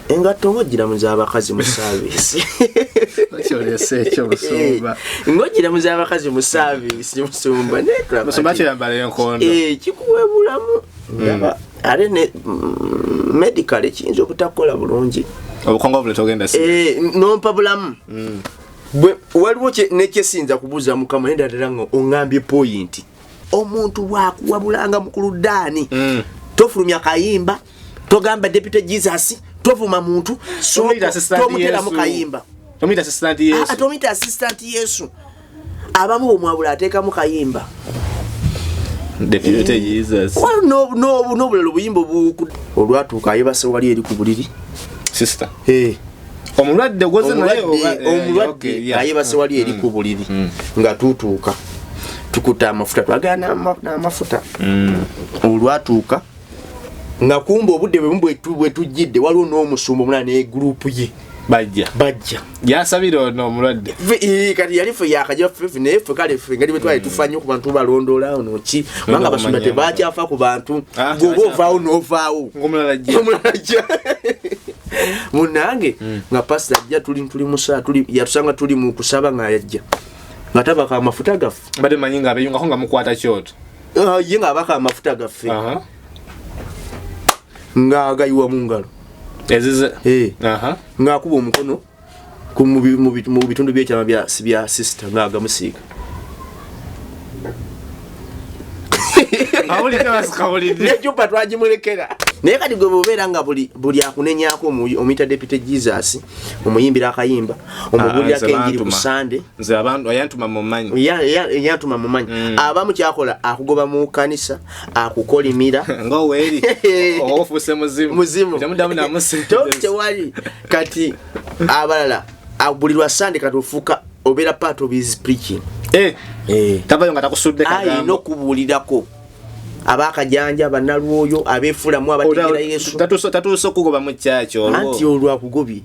engatto ngogira muzabakazi mu service Chorese ekyo musumba. Ngogira muzabakazi mu service musumba ne Musumba kyambala enkondo. Kikuwe bulamu. Ndaba ale ne medical kiyinza okutakola bulungi. Obukongo bule togenda si. Nompa bulamu. Bwe waliwo nekyesinza kubuza mukama nenda ddala ongambye point. Omuntu bwakuwabulanga mukulu Dani. Tofulumya kayimba, togamba Deputy Jesus, tofuma muntu, so tomutera mu kayimba. Tomita assistant Yesu. Tomita assistant Yesu. Abamu omwabula ateeka mu kayimba. Deputy Jesus. No bulalo buyimbo buku. Olwatuuka ayebase wali eri ku buliri. Sister. Omulwadde gwoze naye omulwadde ayebase wali eri ku buliri. Nga tutuuka. Tukuta amafuta twagana n'amafuta. Olwatuuka nga kumba obudde bwe tujjidde waliwo n'omusumba omulala ne group ye bajja yasabira ono omulwadde kati yali fe yakajja fe naye fe kale fe ngadi betwali tufanye ku bantu balondola ono ki kubanga abasumba tebakyafa ku bantu goba ovaawo n'ovaawo ng'omulala ajja munange nga pastor ajja tuli musala yatusanga tuli mu kusaba nga yajja nga tabaka amafuta gaffe bade manyi nga abeyungako nga mukwata kyoto ye nga abaka amafuta gaffe nga agayiwa mu ngalo ezize nga akuba omukono mu bitundu by'ekyama bya sister nga agamusiiga nejupa twagimulekera naye kati gwe bobeera nga buli akunenyako omuyita Deputy Jesus omuyimbira akayimba omugulirako enjiri ku Sande nze abantu yantuma mumanyi abamu kyakola akugoba mu kanisa akukolimira ng'oweri ofuse muzimu temudamu namusi tewali kati abalala buli lwa Sande kati ofuuka obeera part of his preaching tabayo nga takusudde kagamba ayina okubuulirako abakajanja banalwoyo abefulamu abategera Yesu tatuuse okugoba mu kyakyo anti olwakugobye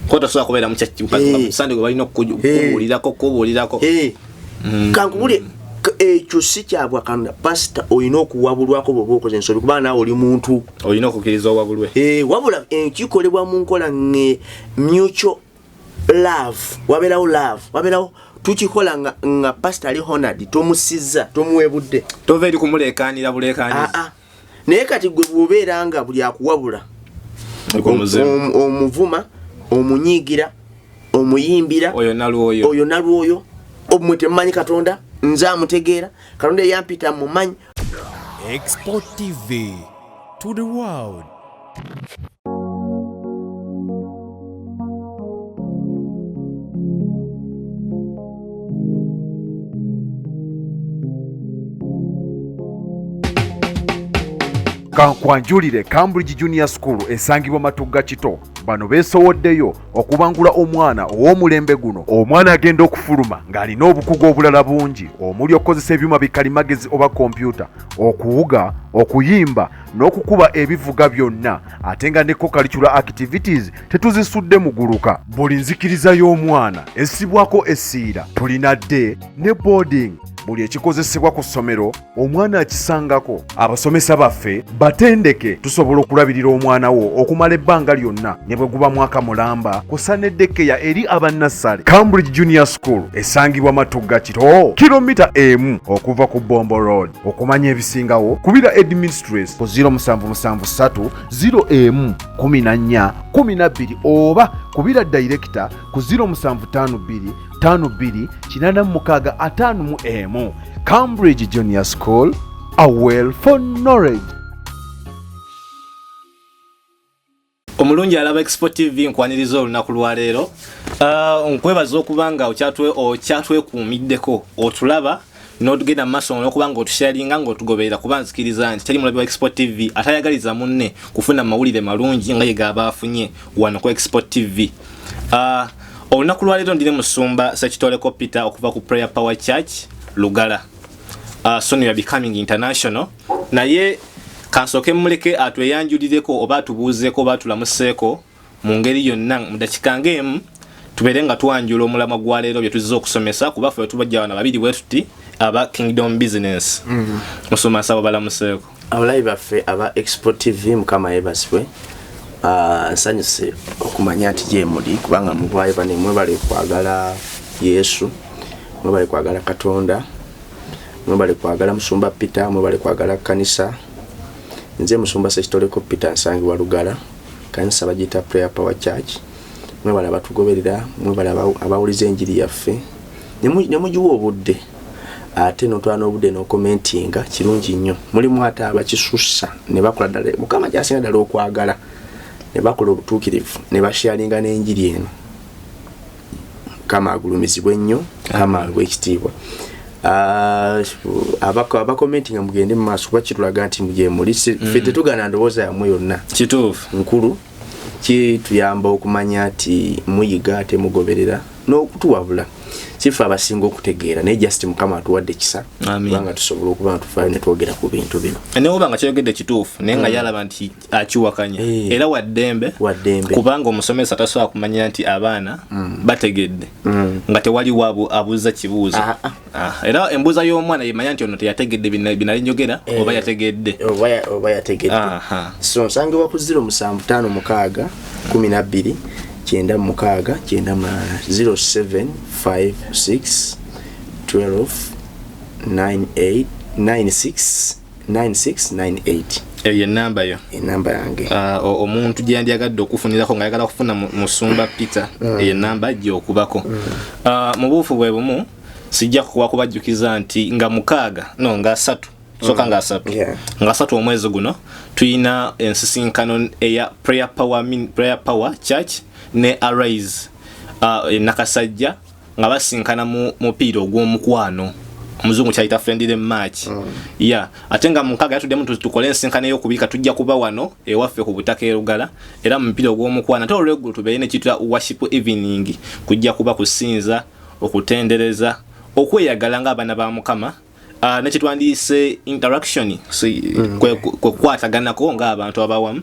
kota soka kubeera mu kyakyo Sande gwe balina okubuulirako kankubule ekyo si kyabwa kana pastor oyina okuwabulwako bwoba okoze ensobi kubanga naawe oli muntu oyina okukkiriza owabulwe wabula kikolebwa mu nkola mutual love wabeerawo tukikola nga pastor ali honored tomusiza tomuwebudde tova eri kumulekanira bulekaniza naye kati gwe bwobeera nga buli akuwabula omuvuma omunyiigira omuyimbira oyo nalwoyo omwe temumanyi Katonda nze amutegeera Katonda yampita mumanyi Export TV to the world. Kankwanjulire Cambridge Junior School esangibwa Matugga Kito bano beesowoddeyo okubangula omwana ow'omulembe guno omwana agenda okufuluma ng'alina obukugu obulala bungi omuli okukozesa ebyuma bikalimagezi oba kompyuta okuwuga okuyimba n'okukuba ebivuga byonna ate nga ne co-curricular activities tetuzisudde muguluka buli nzikiriza y'omwana essibwako essiira tulina day ne boarding buli ekikozesebwa ku ssomero omwana akisangako abasomesa baffe batendeke tusobola okulabirira omwana wo okumala ebbanga lyonna ne bwe guba mwaka mulamba kusa n'eddekeya eri abannassale Cambridge Junior School esangibwa Matugga Kito kilomita emu okuva ku Bombo Road okumanya ebisingawo kubira administrator ku 0773 01412 oba kubira director ku 0752 52 Cambridge Junior School, a well for knowledge. Omulungi alaba Export TV nkwaniriza olunaku lwa leero. Nkwebaza okubanga okyatwekuumiddeko otulaba n'otugenda mu maaso n'okubanga otusharinga ng'otugoberera kuba nzikiriza nti teri mulabi wa Export TV atayagaliza munne kufuna mawulire malungi nga ye gaba afunye wano ku Export TV. Olunaku lwa leero ndine musumba Ssekitoleko Peter okuva ku Prayer Power Church Lugala. Soon you are becoming international. Naye kansoke muleke atweyanjulireko oba tubuuzeko oba tulamuseeko mu ngeri yonna mu dakika ng'emu tubeere nga twanjula omulamwa gwa leero bye tuzze okusomesa kuba ffe tubajja bana babiri bwe tuti aba Kingdom Business. Musoma sabo balamuseeko. Abalayi baffe aba Export TV mukama yebasibwe. nsanyuse okumanya nti gye muli kubanga mubwayo bane mwebale kwagala Yesu, mwebale kwagala Katonda, mwebale kwagala Musumba Peter, mwebale kwagala kanisa. Nze Musumba Sekitoleko Peter Nsangi wa Lugala, kanisa bagita Prayer Power Church. Mwebale abatugoberera, mwebale abawuliza enjiri yaffe. Nemugiwa obudde. Ate notwana obudde no commentinga kirungi nnyo. Mulimu ate abakisussa ne bakola ddala Mukama gyasinga ddala okwagala. Ne bakola obutuukirivu ne basharinga n'enjiri eno. Kama agulumizibwe nnyo, kama agwekitiibwa. Abakomentinga mugende mu maaso kuba kitulaga nti mugye muli ffe tetugana ndowooza yammwe yonna. Kituufu. Nkulu kituyamba okumanya nti muyiga ate mugoberera n'okutuwabula. Kifa abasinga okutegeera naye just Mukama atuwadde kisa kubanga tusobola okuba ntufaayo ne twogera ku bintu bino. Ne oba nga kyogedde kituufu naye nga yalaba nti akiwakanya era waddembe kubanga omusomesa tasobola kumanya nti abaana bategedde nga tewali waabo abuuza kibuuzo. Era embuuza y'omwana yemanya nti ono teyategedde binali njogera oba yategedde. So nsangibwa ku 0756 12 Chenda mukaga, chenda ma 0756 12 98 96 9698. Eyo namba yo. Enamba yange. Omuntu gye yandyagadde okufunirako nga ayagala kufuna Musumba Peter eyo namba gye okubako. Mu buufu bwe bumu sijja kubajjukiza nti nga mukaaga no nga 3 soka nga 3 nga 3 omwezi guno tuyina ensisinkano eya Prayer Power Church ne Arise nakasajja nga basinkana mu mupiira ogw'omukwano omuzungu kyayita friendly match atenga mukaga yatuddemu tukole ensinkana ey'okubika tujja kuba wano ewaffe ku butaka erugala era mu mupiira ogw'omukwano ate olweggulo tubeere ne kitwa worship evening kujja kuba kusinza okutendereza okweyagala ng'abaana ba Mukama nekitwandiise interaction kwataganako ng'abantu abawamu.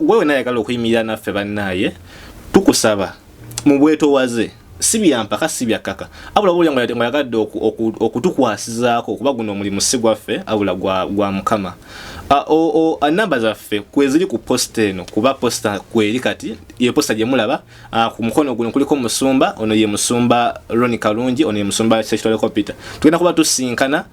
Wewe nayagala okuyimirira naffe bannaaye tukusaba mu bwetoowaze si byampaka si byakaka abula buli ngo yagadde okutukwasizaako okuba guno omulimu si gwaffe abula gwa Mukama. Namba zaffe kweziri ku posta eno kuba posta kweri kati ye posta gye mulaba ku mukono guno kuliko Musumba ono ye Musumba Ronnie Kalungi ono ye Musumba Sekitoleko Peter. Tugenda kuba tusinkana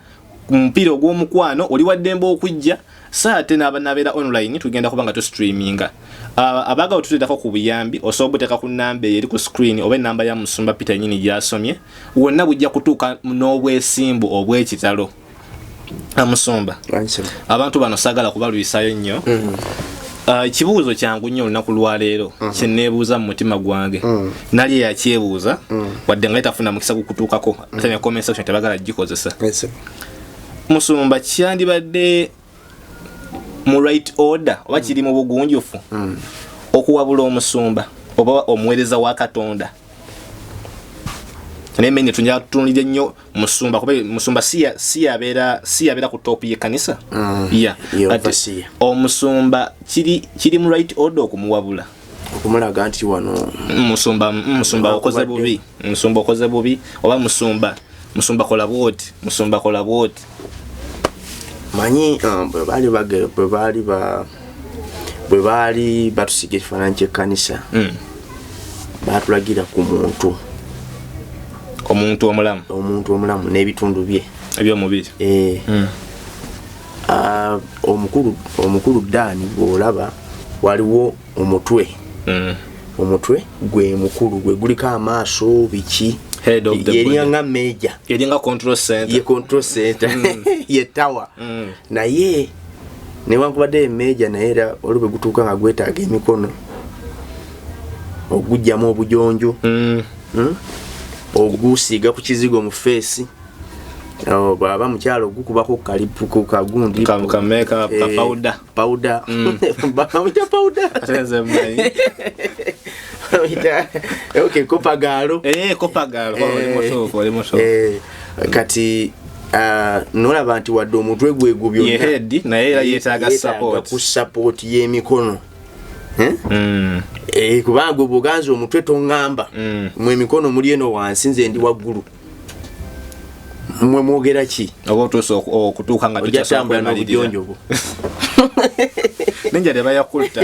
ku mupiira ogw'omukwano oli waddembe okujja saate n'abeera online tugenda kubanga tu streaminga. Abaga otuteekako ku buyambi osobola kuteeka ku namba eri ku screen oba enamba ya Musumba Peter nyini gy'asomye wonna bujja kutuuka n'obwesimbu obw'ekitalo. Musumba abantu bano sagala kubalwisayo nnyo. Kibuuzo kyangu nnyo olunaku lwaleero kyenneebuuza mu mutima gwange nali yakyebuuza wadde nga tafuna mukisa kukutuukako ate ne comment section tebagala gikozesa. Musumba kyandibadde mu right order oba kiri mu bugunjufu okuwabula Omusumba oba omuweereza wa Katonda nemene tunjatulire nnyo Musumba kuba Musumba si yabeera ku top ye kanisa Omusumba kiri mu right order okumuwabula okumulaga nti wano Musumba okoze bubi oba Musumba kola bwoti manyi bwe baali batusiga ekifaananyi ky'ekkanisa baatulagira ku omuntu omulamu n'ebitundu bye ebyomubiri. Omukulu Dani bw'olaba waliwo omutwe gwe mukulu gwe guliko amaaso biki yeringa major yeringa control center ye tower naye newankubadde major naye era olube gutuuka nga gwetaaga emikono ogujjamu obujonjo ogusiiga ku kizigo mu face baba mukyalo gukubako kalipu ku kagundi ka makeup ka powder baba mucha powder atenze mai okay kopagalo wali moto kati nolaba nti wadde omutwe gwegubyo head naye era yeetaaga support y'emikono kubanga obuganzi omutwe tongamba mwe emikono muli eno wansi nze ndi waggulu mwe mwogera ki oba otuusa okutuuka nga tukyasambula n'obuyonjo bwo Ninja leba yakulta.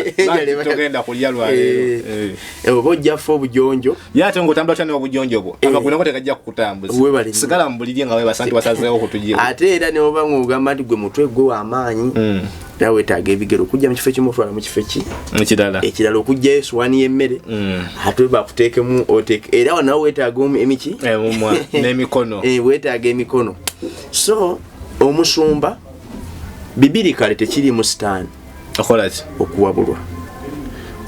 Togenda kulya lwaleero. Oba ojjafa obujonjo. Yate ngotambula cyane obujonjo bwo. Abaguna ko tekajja kukutambuza. Sigala mbuliri nga weba santi wasazeewo okutujira. Ate era ne oba ng'ogamba nti gwe mutwe gwe w'amaanyi. Nawe weetaaga ebigero okujja mu kifo ekimu otwala mu kifo ki. Ekirala okujjayo essowaani y'emmere. Ate bakuteekemu oteeke. Era awo nawe weetaaga emiki. N'emikono. Weetaaga emikono. So omusumba bibiri kale tekiriimu sitaani. Okola ki? Okuwabulwa.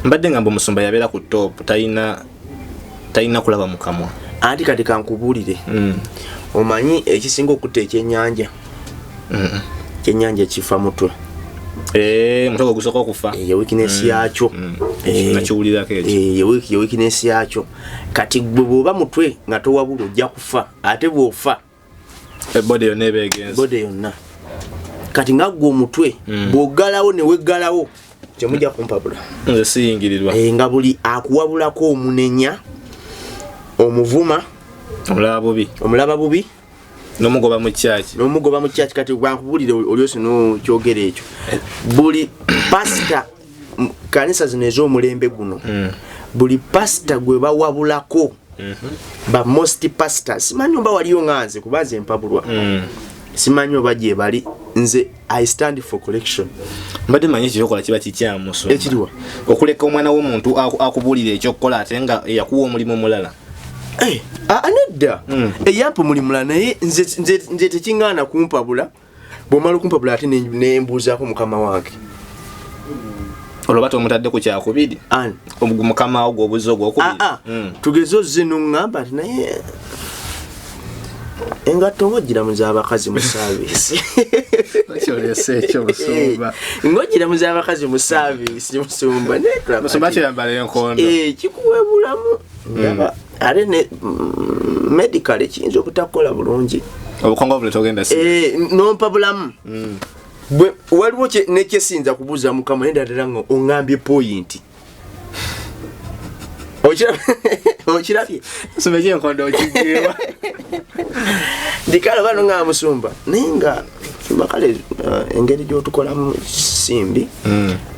Mbadde ngamba omusumba yabeera ku top talina kulaba mu kamwa. Anti kati kankubuulire. Omanyi ekisinga okutta ekyennyanja. Ekyennyanja kifa mutwe. Mutwe gwe gusooka okufa. Ye weakness yaakyo. Nakiwulirako ekyo. Ye weakness yaakyo. Kati gwe bw'oba mutwe nga towabula ojja kufa. Ate bw'ofa body yonna eba egenze. Body yonna. Kati nga gwe omutwe bw'oggalawo ne weggalawo temujja kumpabula. Nze siyingirirwa. Nga buli akuwabulako omunenya, omuvuma, omulaba bubi n'omugoba mu kyaki. Kati bankubulire olyosi n'okyogera ekyo. Buli pasita kanisa zino ez'omulembe guno, buli pasita gwe bawabulako, ba most pastors simanyi oba waliyo nganze kubaza empabulwa. Simanyi oba gye bali. Nze I stand for collection. Mbadde manyi ekyokola kiba kikyamu so. Ekiriwa okuleka omwana w'omuntu akubulira ekyokukola ate nga yakuwa omulimu omulala. Anedda eyampa omulimu mulala naye nze tekiŋŋaana kumpabula. Bw'omala okumpabula ate nembuuzaako mukama wange. Olwo bata omutadde ku kyakubiri. Mukama wo gw'obuuza ogwokubiri. Tugeze ozze n'oŋŋamba ati naye engatto ng'ogira mu z'abakazi mu saaviisi. Kyolese ekyo musumba. Ng'ogira mu z'abakazi mu saaviisi musumba. Musumba kyeyambala enkondo. Kikuwa bulamu. Ate ne medical ekiyinza obutakola bulungi. Obukongo bule togenda si. Nompa bulamu. Waliwo nekyesinza kubuuza mukama naye ddala nga oŋŋambye point. Okirabye? Nsomeki enkondo okigeewa. Ndikala bano nga musumba. Naye nga kale engeri gy'otukolamu simbi.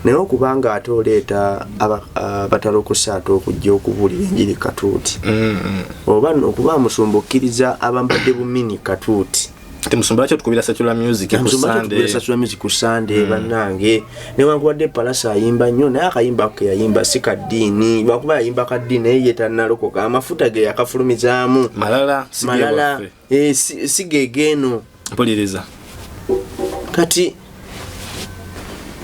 Naye okubanga ate oleeta abatalokosa ate okujja okubuulira enjiri katuuti. Oba okuba musumba okkiriza abambadde bumini katuuti. Musumba lwaki otukubira Secular Music ku Sunday? Secular Music ku Sunday bannange. Newankubadde Palasa ayimba nnyo naye akayimba ke yayimba si kaddiini. Lwakuba yayimba kaddiini naye ye tannalokoka. Amafuta ge yakafulumizaamu. Malala si gegeeno. Mpuliriza. Kati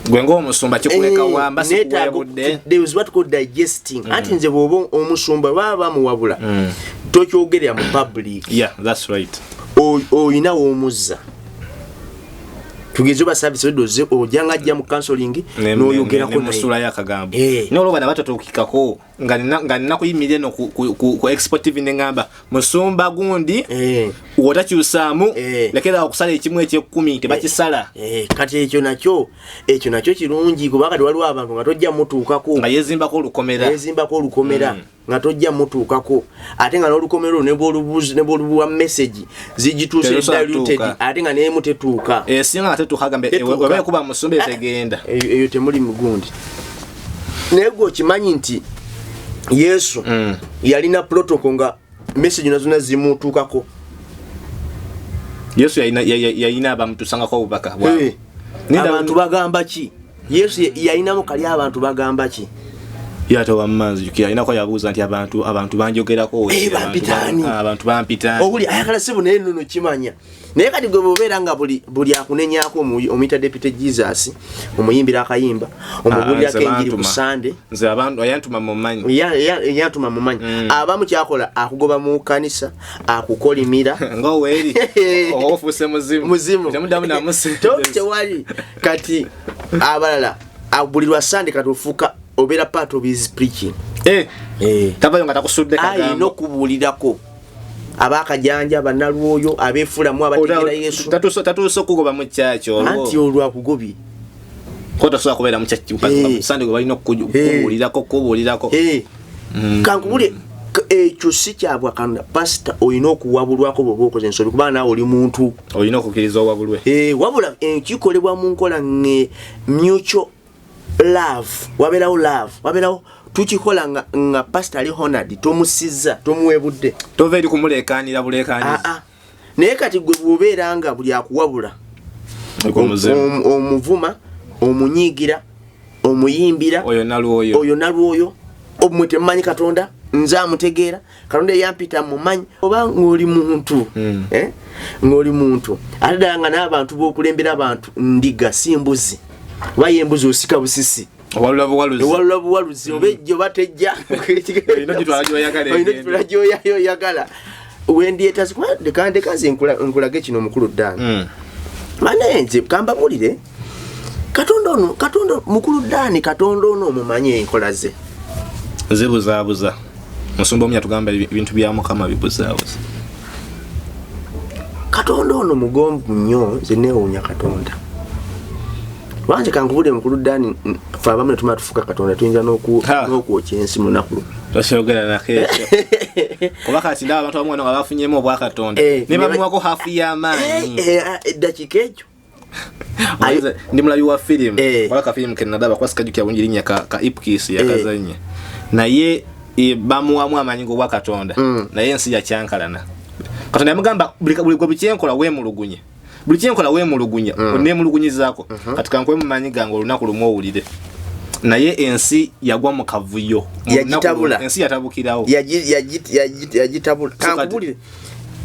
gwe ng'omusumba kikuleka wamba sikuwebudde. There was what called digesting. Anti nze bw'oba omusumba baba bamuwabula. Tokyogerera mu public. Yeah, that's right. Oyina w'omuzza. Tugeze ba service odoze ojanga ajja mu counseling n'oyogerako naye. Musula y'akagambo. N'olwo batatuukikako nga nina kuyimirira no ku Export TV ne ngamba musumba gundi wotakyusaamu lekera okusala ekimu eky'ekkumi tebakisala. Kati ekyo nakyo kirungi kuba kati waliwo abantu nga tojja mutuukako. Nga yezimbako olukomera. Nga tojja mutuukako. Ate nga n'olukomero ne bw'olubuwa message zigituuse diluted ate nga neemu tetuuka. Singa nga tetuuka gambe webaye kuba musumba etegenda. Eyo temuli mugundi. Naye gwe okimanyi nti Yesu yalina protocol nga message nazona zimutuukako. Yesu yalina abamutusangako obubaka bwabwe. Abantu bagamba ki? Yesu yalinamu kali abantu bagamba ki? Yata wammanzi yukia inako yabuuza nti abantu banjogerako abantu bampitani obuli ayagala sebo naye nno kimanya naye kati gwe bobeera nga buli akunenyaako omuyita Deputy Jesus omuyimbira akayimba omubulirako enjiri ku Sunday nze abantu ayantuma mumanyi yantuma mumanyi abamu kyakola akugoba mu kanisa akukolimira nga weeri ofuse muzimu temudamu namusi tewali kati abalala abulirwa Sunday kati ofuuka obera part of his preaching. Tavayo nga takusudde kagamba. No kubulirako. Abakajanja banalwoyo abefula mu abategera Yesu. Tatuso kugoba mu church olwo. Anti olwa kugobi. Kota so akubera mu church Sunday go balino kubulirako. Kankubule ekyo si kyabwa Katonda pastor olina okuwabulwako bw'oba okoze ensobi kuba naawe oli muntu olina okukkiriza owabulwe wabula kikolebwa mu nkola mutual love wabeerawo tukikola nga pastor ali honored tomusiza tomuwebudde tova eri kumuleekaanira buleekaaniza naye kati gwe bw'obeera nga buli akuwabula omuvuma omunyiigira omuyimbira oyo nalwoyo omwe temumanyi Katonda nze amutegeera Katonda yampita mumanyi oba ng'oli muntu ng'oli muntu ate ddala nga n'abantu b'okulembera abantu ndiga si mbuzi oba y'embuzi osika busisi owalula buwaluzi oba ejja oba tejja olina gitwala gyoyagala wendyetazi lekandekazi nkulage kino mukulu Ddaani mane nze kambabulire Katonda mukulu Ddaani Katonda ono omumanyi enkola ze zibuzaabuza musumba omu yatugamba ebintu bya Mukama bibuzaabuza Katonda ono mugomvu nnyo nze neewuunya Katonda wanje kankubulire mukulu Ddaani fe abamu ne tumala tufuka Katonda tuyinza n'okwokya ensi mu nnaku tokyogera nakekyo kuba kati ndaba abantu abamu nga bafunyemu obwa Katonda ne bamuwako hafu y'amaanyi eddakiika ekyo ndi mulabi wa firimu walaka firimu kenadaba kwa sikajukya bungi linnya ka Ipkiss yakazanya naye bamuwamu amaanyi g'obwa Katonda naye ensi yakyankalana Katonda yamugamba buli kyenkola weemulugunya buli kyenkola weemulugunya oneemulugunyizaako kati kankuwe mu maanyi gange olunaku lumu owulire naye ensi yagwa mu kavuyo yagitabula ensi yatabukirawo yagitabula kankubulire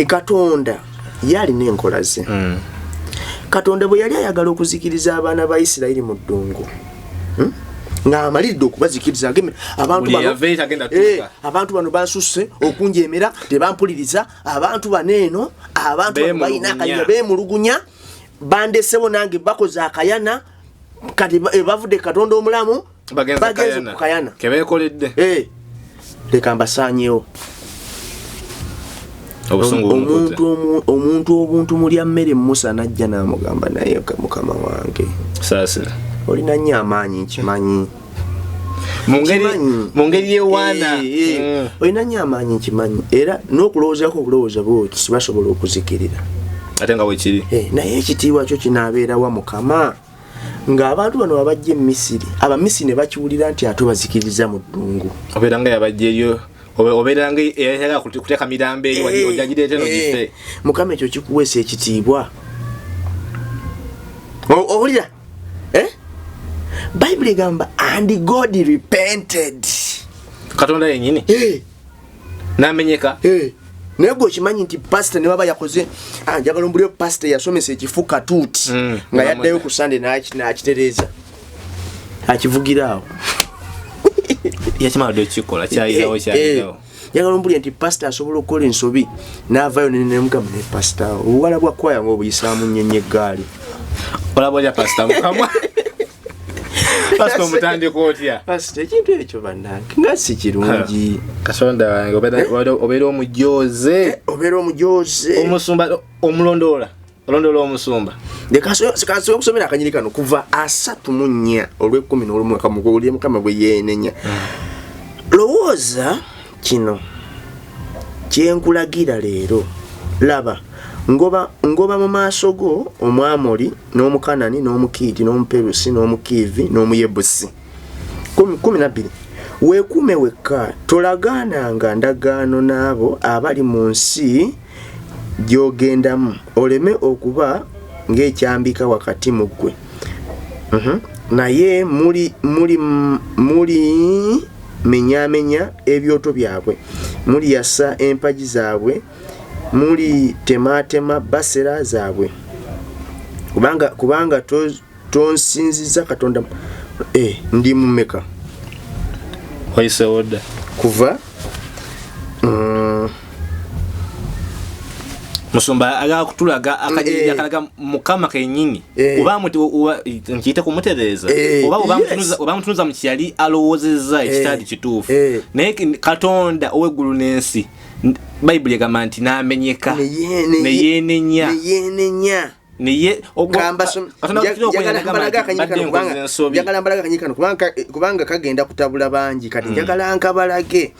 Katonda yalina enkola ze Katonda bwe yali ayagala okuzikiriza abaana ba Isirayiri mu ddungu ng'amalidde okubazikiriza abantu bano bansusse okunjeemera tebampuliriza abantu baneeno abantu bano balina akayana beemulugunya bandesebo nange bakoze akayana kati bavudde Katonda omulamu bagenze ku kayana kebeekoledde leka mbasaanyewo omuntu obuntu mulya mmere Musa najja n'amugamba naye Mukama wange saasira olina nnyo amaanyi nkimanyi mu ngeri yewaana olina nnyo amaanyi nkimanyi era n'okulowoozako obulowooza bwoti sibasobola okuzikirira ate nga wekiri naye ekitiibwa kyo kinaabeerawa Mukama ng'abantu bano babajja Misiri Abamisiri ne bakiwulira nti ate bazikiriza mu ddungu obeera nga yabajja eryo obeera nga eyagala kuteeka mirambo eri ojagireete no gife Mukama ekyo kikuweesa ekitiibwa owulira Bible egamba and God repented Katonda yennyini n'amenyeka naye gwe okimanyi nti pastor ne baba yakoze njagala ombulire pastor yasomesa ekifu katuuti nga yaddayo ku Sunday n'akitereeza akivugira awo yakimaladde okikola kyayirawo njagala ombulire nti pastor asobola okukola ensobi n'avaayo nemugamba ne pastor obuwala bwa kwaya ng'obuyisaamu nnyo eggaali olaba olya pastor Mukamwa pastor mutandiko otya pastor ekintu ekyo bannange nga si kirungi Katonda wange obeera omujooze omusumba olondola omusumba kasobola okusomera akanyiri kano kuva 34 olw'11 Mukama bwe yeenenya lowooza kino kyenkulagira leero laba ngoba mu maaso go Omwamoli n'Omukanani n'Omukiiti n'Omuperusi n'Omukiivi n'Omuyebusi 12 weekuume wekka tolagaananga ndagaano n'abo abali mu nsi gy'ogendamu oleme okuba ng'ekyambika wakati mu ggwe naye muli menyaamenya ebyoto byabwe muliyasa empagi zaabwe muli tematema basera zaabwe kubanga tonsinziza Katonda ndi mumeka oyise oda kuva musumba aga kutulaga akajiri akalaga Mukama kennyini oba muti nkiyite kumutereza oba mutunuza mu kyali alowoozezza ekitali kituufu naye Katonda ow'eggulu n'ensi Bible egamba nti n'amenyeka neyeenenya njagala mbalaga akanyiri kano kubanga kagenda kutabula bangi kati njagala nkabalage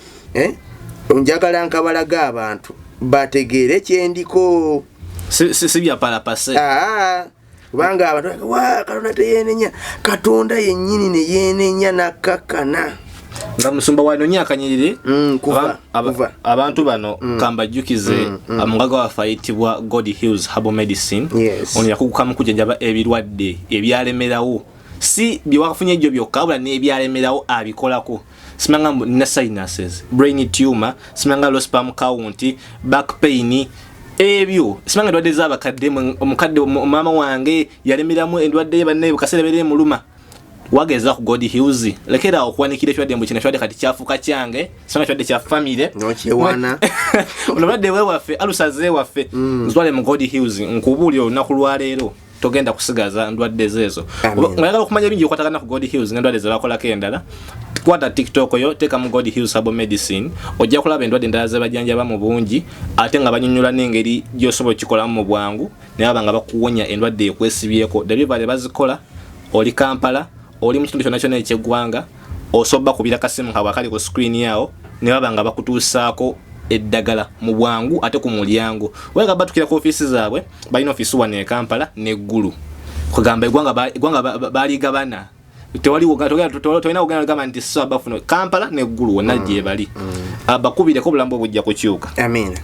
njagala nkabalaga abantu bategeere kyendiko si bya palapase kubanga abantu Katonda teyenenya Katonda yennyini ne yenenya nakakana nga musumba wano nyakanyirire kuva abantu bano kambajjukize amungaga wafayitibwa God Hills Herbal Medicine ono yakugukamu kujjanjaba ebirwadde ebyalemerawo si byewafunye ejjo byokka wabula n'ebyalemerawo abikolako simanga nina sinuses brain tumor simanga low sperm count back pain ebyo simanga endwadde z'abakadde omukadde mama wange yalemeramu endwadde banne bukasera bere muluma wageza ku God Hills lekera okwanikira ekwadde mbu kino ekwadde kati kyafuka kyange simanga ekwadde kya family nokyewana olabadde wewaffe alusaze waffe nzwale mu God Hills nkubuulira olunaku lwaleero togenda kusigaza ndwadde zezo ngayagala okumanya bingi okwatagana ku God Hills n'endwadde zebakolako endala kwata TikTok yo teka mu God Hills Herbal Medicine ojja kulaba endwadde endala zebajanjaba mu bungi ate nga banyonnyola n'engeri gy'osobola okikolamu mu bwangu naye abanga bakuwonya endwadde ekwesibyeko delivery bazikola oli Kampala oli mu kitundu kyonna eky'eggwanga osobba kubira kasimu nga bwakali ku screen yawo ne babanga bakutuusaako eddagala mu bwangu ate ku mulyango wega batukira ku office zaabwe balina office wane e Kampala n'eggulu kugamba eggwanga baligabana tewali tolina kugenda gamba nti so abafuno Kampala n'eggulu wonna gye bali abakubireko obulambo bujja kukyuka amina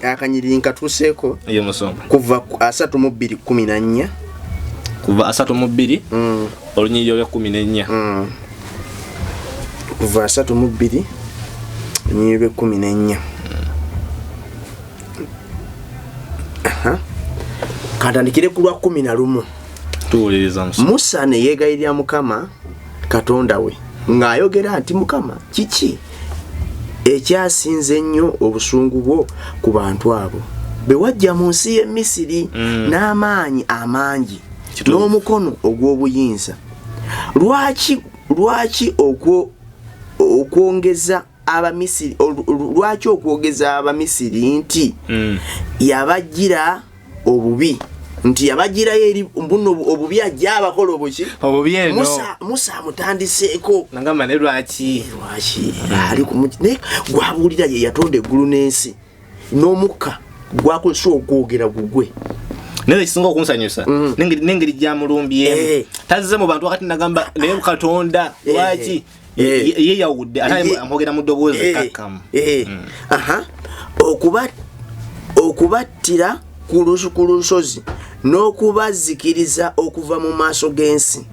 akanyiriri nkatuuseeko ye musomba kuva 32:14 kuva 32 olunyiriri olw'e14 kuva 32 olunyiriri olw'e14 katandikire ku lwa 11 tuwuliriza Musa ne yeegayirira Mukama Katonda we ng'ayogera nti Mukama kiki ekyasinze ennyo obusungu bwo ku bantu abo be wajja mu nsi y'e Misiri n'amaanyi amangi n'omukono ogw'obuyinza lwaki okwongeza Abamisiri lwaki okwogeza Abamisiri nti yabajjira obubi nti yabajirayo eri mbuno obubi ajja abakola obuki obubi eno Musa amutandiseeko nangamba ne lwaki ali kumujine gwabulira ye yatonda eggulu n'ensi n'omukka gwakozesa okwogera gugwe nele kisinga okunsanyusa n'engeri gyamulumbyemu tazze mu bantu wakati nagamba naye Katonda lwaki ye yawudde ate amwogera mu ddoboozi kakkamu okubattira ku lusozi n'okubazikiriza okuva mu maaso g'ensi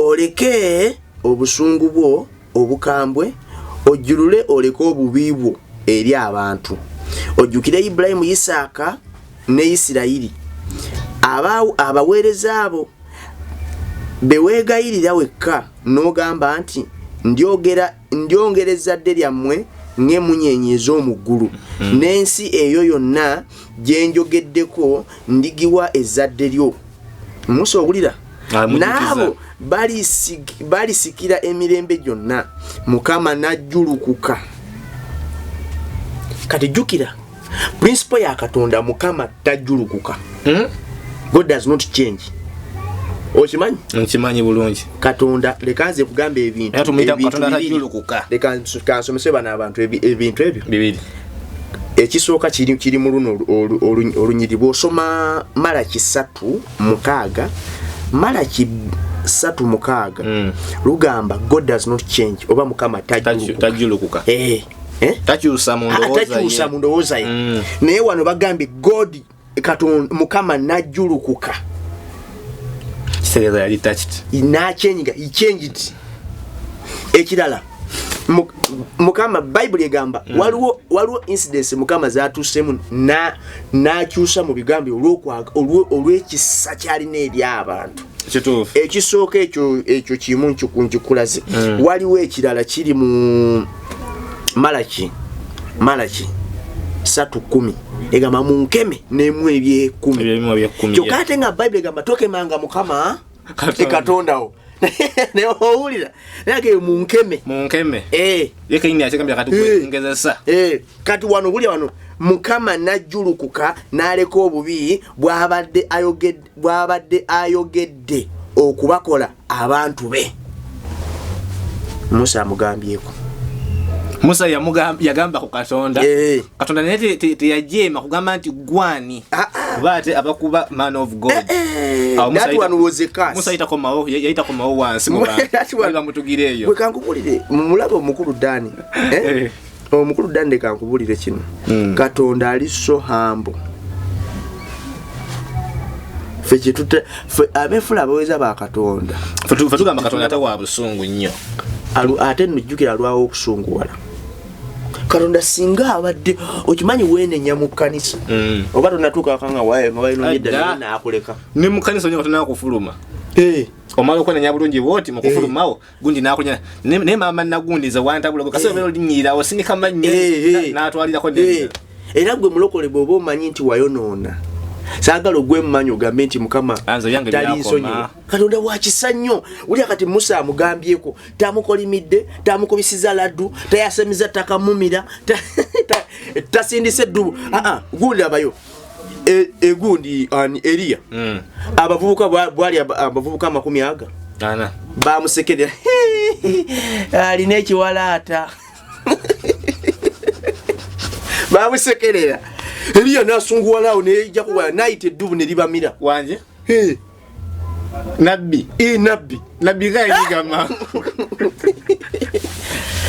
oleke obusungu bwo obukambwe ojjulule oleke obubi bwo eri abantu ojjukire Ibulayimu Isaaka ne Isirayiri abaweereza abo beweegayirira wekka n'ogamba nti ndyongereza ddde lyammwe ng'emunyenye ez'omu ggulu n'ensi eyo yonna gye njogeddeko ndigiwa ezzadde lyo Musa owulira n'abo balisikira emirembe gyonna Mukama n'ajjulukuka kati jjukira principle ya Katonda Mukama tajjulukuka God does not change okimanyi nkimanyi bulungi Katonda lekanze kugamba ebintu Katonda tajjulukuka lekansomese bana abantu ebintu ebyo bibiri ekisooka kiri mu luno olunyiri bw'osoma Malaki 3:6 Malaki 3:6 lugamba God does not change oba Mukama tajjulukuka takyusa mu ndowooza ye naye wano bagambye God Katonda Mukama najjulukuka kiseereza yali touched he changed ekirala Mukama Bible egamba waliwo incidents Mukama zatuusemu n'akyusa mu bigambo olw'ekisa kyalina eri abantu ekisooka ekyo kimu nkikulaze waliwo ekirala kiri mu Malaki 3:10 egamba munkeme n'emu eby'ekumi kyokka ate nga Bible egamba tokemanga Mukama Katondawo ne owulira nage munkeme yekayini akigambye kati kwengezesa kati wano bulya wano Mukama najjulukuka n'aleka obubi bw'abadde ayogedde okubakola abantu be Musa amugambyeko Musa yagamba ku Katonda Katonda naye teyajema kugamba nti gwani bate abakuba man of God that one was a curse. Musa yaita komawo wansi mu bamutugireyo bwe kankubulire mulaba omukulu Dani omukulu Dani kankubulire kino Katonda ali so humble feche tute abefula baweza ba Katonda fatugamba Katonda atawa busungu nnyo ate nujjukira alwawo okusunguwala Katonda singa abadde okimanyi wenenya mu kanisa oba tonatuuka akanga waye nga balino nyedda naakuleka ne mu kanisa onyo Katonda akufuluma omalo kwenenya bulungi bwoti mu kufulumawo gundi nakunya ne mama nagundiza wantabula kasebe bero linyira osinika manye natwalira ko ne era gwe mulokole bwoba omanyi nti wayonoona sagala ogwe mmanyo gambe nti Mukama talinsonyi Katonda wakisa nnyo uli akati Musa amugambyeko tamukolimidde tamukubisiza laddu tayasemiza takamumira tasindise ddubu gundi abayo egundi Eliya abavubuka bwali abavubuka 10 bamusekerera alina ekiwalaata bamusekerera Eliya nasunguwalawo nejja kuba naite eddubu ne libamira wanje nabbi gayigama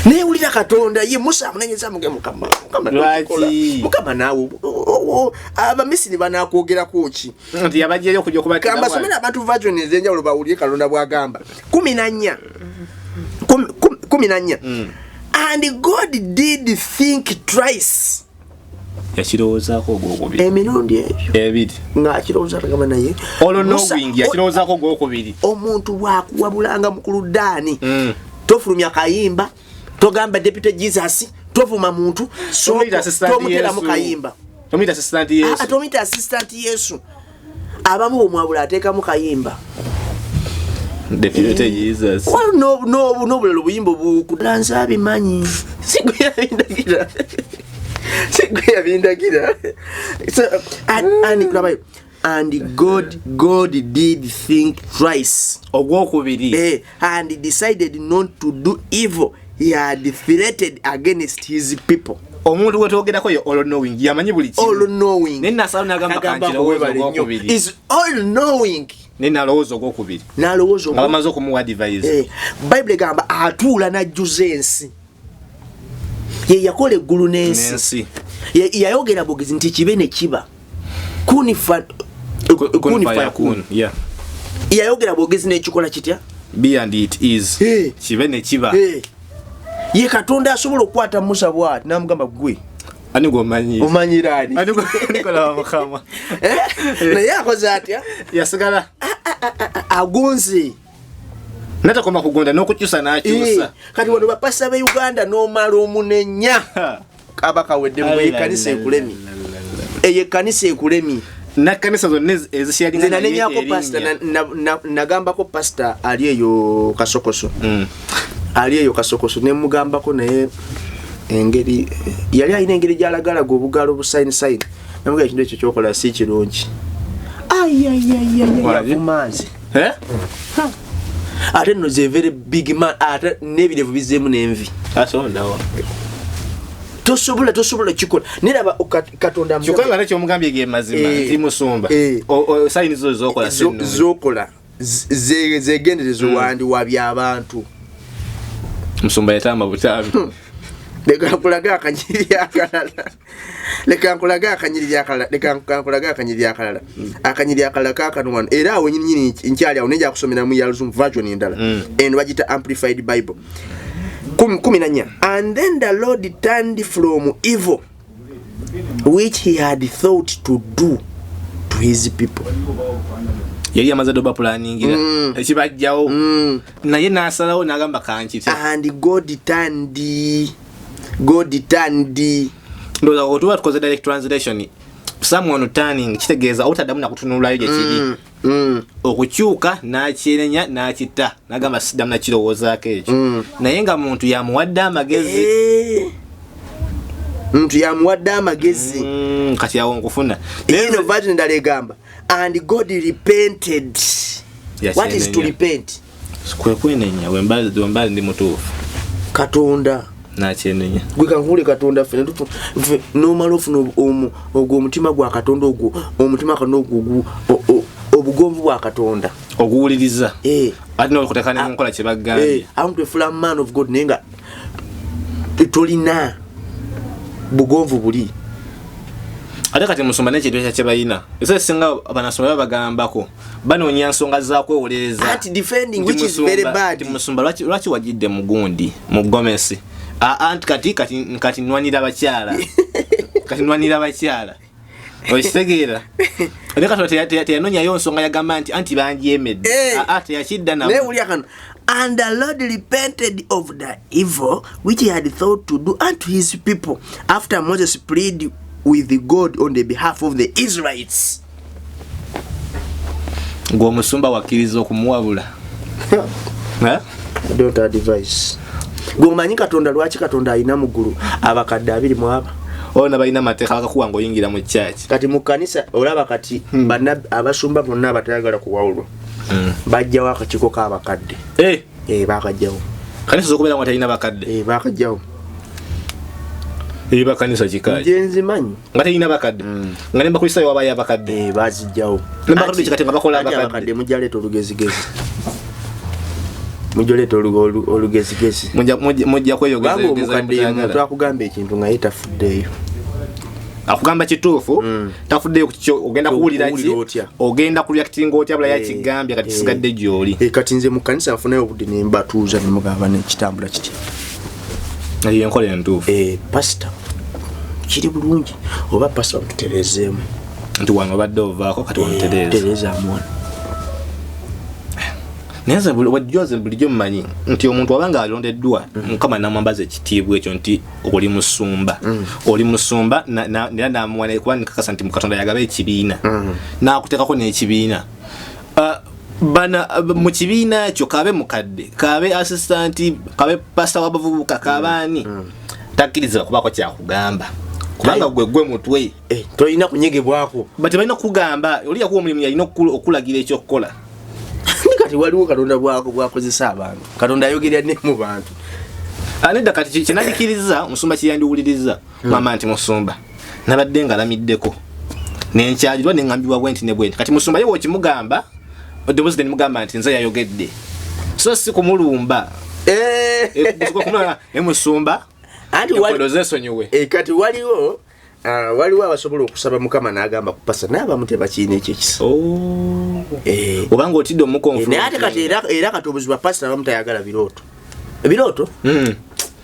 ne ulira Katonda ye Musa amunenyeza muge Mukama nawe abamisiri banakwogera kuki nti yabajeyo kujja kubatira kamba somera abantu virgin ezenjawulo bawulire Katonda bwagamba 14 and God did think twice yakirowozaako ogwokubiri emirundi ebiri ng'akirowooza agamba naye olonowing yakirowozaako ogwokubiri omuntu bwakuwabulanga mukulu Dani tofulumya kayimba togamba Deputy Jesus tovuma muntu tomuteramu kayimba tomita assistant Yesu abamu omwabula ateekamu kayimba Deputy Jesus nobulala obuyimba bukudansa abimanyi sigwe yabindagira and God did think twice ogwokubiri and decided not to do evil. He had threatened against his people. Omuntu wetwogerako yo all knowing yamanyi buli kintu all knowing nina sawu nagamba kanjira is all knowing nina lowooza ogwokubiri nalowooza bamaze okumuwa advice Bible gamba atuula najjuza ensi ye yakola eggulu n'ensi yayogera bogezi nti kibe ne kiba kunifa yayogera bogezi n'ekikola kitya be and it is kibe ne kiba ye Katonda asobola okukwata Musa bw'ati n'amugamba gwe ani gomanyi omanyiraani ani nikola Mukama naye akoze atya yasigala agonze natakoma kugonda n'okukyusa n'akyusa kati wano bapasa be Uganda n'omala omunenya kabaka wedde mu ekkanisa ekulemi ekkanisa ekulemi n'ekkanisa zonna ezisyalinga nanenyako pastor nagambako pastor ali eyo Kasokoso ali eyo Kasokoso ne mugambako naye engeri yali alina engeri gyalagalaga obugalo busayini namuga ekintu ekyo kyokola si kirungi yavumanzi ate no ze very big man ate nebirevu bizeemu n'envi tosobola kikola neraba Katonda kyokanga nakyo omugambye ge mazima nti musumba sayini zo zokola zegenderezo wandi wabya abantu musumba yatamba butabi lekankulaga akanyiri akalala kakanwano era awo nyini nkyali awo nejja kusomera mu Yalzum version endala and bagita amplified Bible 14 and then the Lord turned from evil which he had thought to do to his people. Yali amaze doba planningira ekibajjawo naye nasalawo nagamba kanki and God turned ndoza otuwa tukoze direct translation someone turning kitegeeza otadamu nakutunulayo gye kiri okukyuka n'akyenenya n'akita nagamba sidamu nakirowoozaako ekyo naye nga muntu yamuwadde amagezi kati awo nkufuna eno version ndala egamba and God repented. What is to repent? kwenenya wembali ndi mutuufu Katonda na chenenya gwe kankule katonda ffe nomala ofuna ogwo omutima gwa katonda ogwo omutima kano ogwo obugonvu bwa katonda oguwuliriza ati n'okutekana mu nkola kye bagambye I'm to a man of God nenga tolina bugonvu buli ate kati musumba n'ekintu kye bayina ese singa abanasoma bagambako banoonya nsonga za kwewolereza anti defending which is very bad musumba lwaki wajidde mugundi mu Gomesi anti kati nwanira abakyala kati nwanira abakyala okitegeera ate kati teyanonyayo nsonga yagamba nti banjemedde teyakidda nawe and the Lord repented of the evil which he had thought to do unto his people after Moses pleaded with God on the behalf of the Israelites. Gwe omusumba wakkiriza okumuwabula don't advise gwe omanyi katonda lwaki katonda alina muggulu abakadde 2 mu aba ona balina amateeka bakakuwa ng'oyingira mu kyaki kati mu kkanisa olaba kati abasumba bonna abatayagala kuwawulwa bajjawo akakiiko k'abakadde bakajjawo kanisa z'okubeera nga talina bakadde bakajjawo bakanisa kikaaki njenzimanyi nga talina bakadde nga nembakulisayo wabayo abakadde bazijjawo nembakadde kikati nga bakola abakadde mujaleeta olugezigezi mujaleeta olugezigezi mujja kweyogeza twakugamba ekintu nga ye tafuddeeyo akugamba kituufu tafuddeyo ogenda kuwulira ki ogenda kureactinga otya bula yakigambye kati kisigadde gy'oli kati nze mu kkanisa nfunayo obudde ne mbatuuza ne mugamba nekitambula kitya eyo enkola entuufu pasita kiri bulungi oba pasita bamutereezeemu nti wano obadde ovaako kati wamutereezaamu wano naye wajjoze bulijjo mumanyi nti omuntu wabanga alondeddwa mukama namwambaza ekitiibwa ekyo nti oli musumba oli musumba era namuwana kuba nikakasa nti mukatonda yagaba ekibiina nakuteekako n'ekibiina bana mu kibiina ekyo kabe mukadde kabe assistant kabe pastor wabavubuka kabani takkiriza kubako kyakugamba kubanga gwe mutwe tolina kunyegebwako bati balina kugamba oli yakuwa omulimu yalina okulagira ekyokukola kati waliwo katonda bwakozesa abantu katonda ayogerera ne mu bantu anedda kati kinadikiriza omusumba kiyandiwuliriza mama nti musumba nabadde nga alamiddeko nenkyalirwa neŋŋambibwa bwenti ne bwenti kati musumba ye wokimugamba odebuzi mugamba nti nze yayogedde so si kumulumba musumba anti kati waliwo abasobola okusaba mukama n'agamba kupasa n'abamu tebakiina ekyo ekisa obanga otidde omukonfu naye ate kati era kati obuzibwa pasita abamu tayagala birooto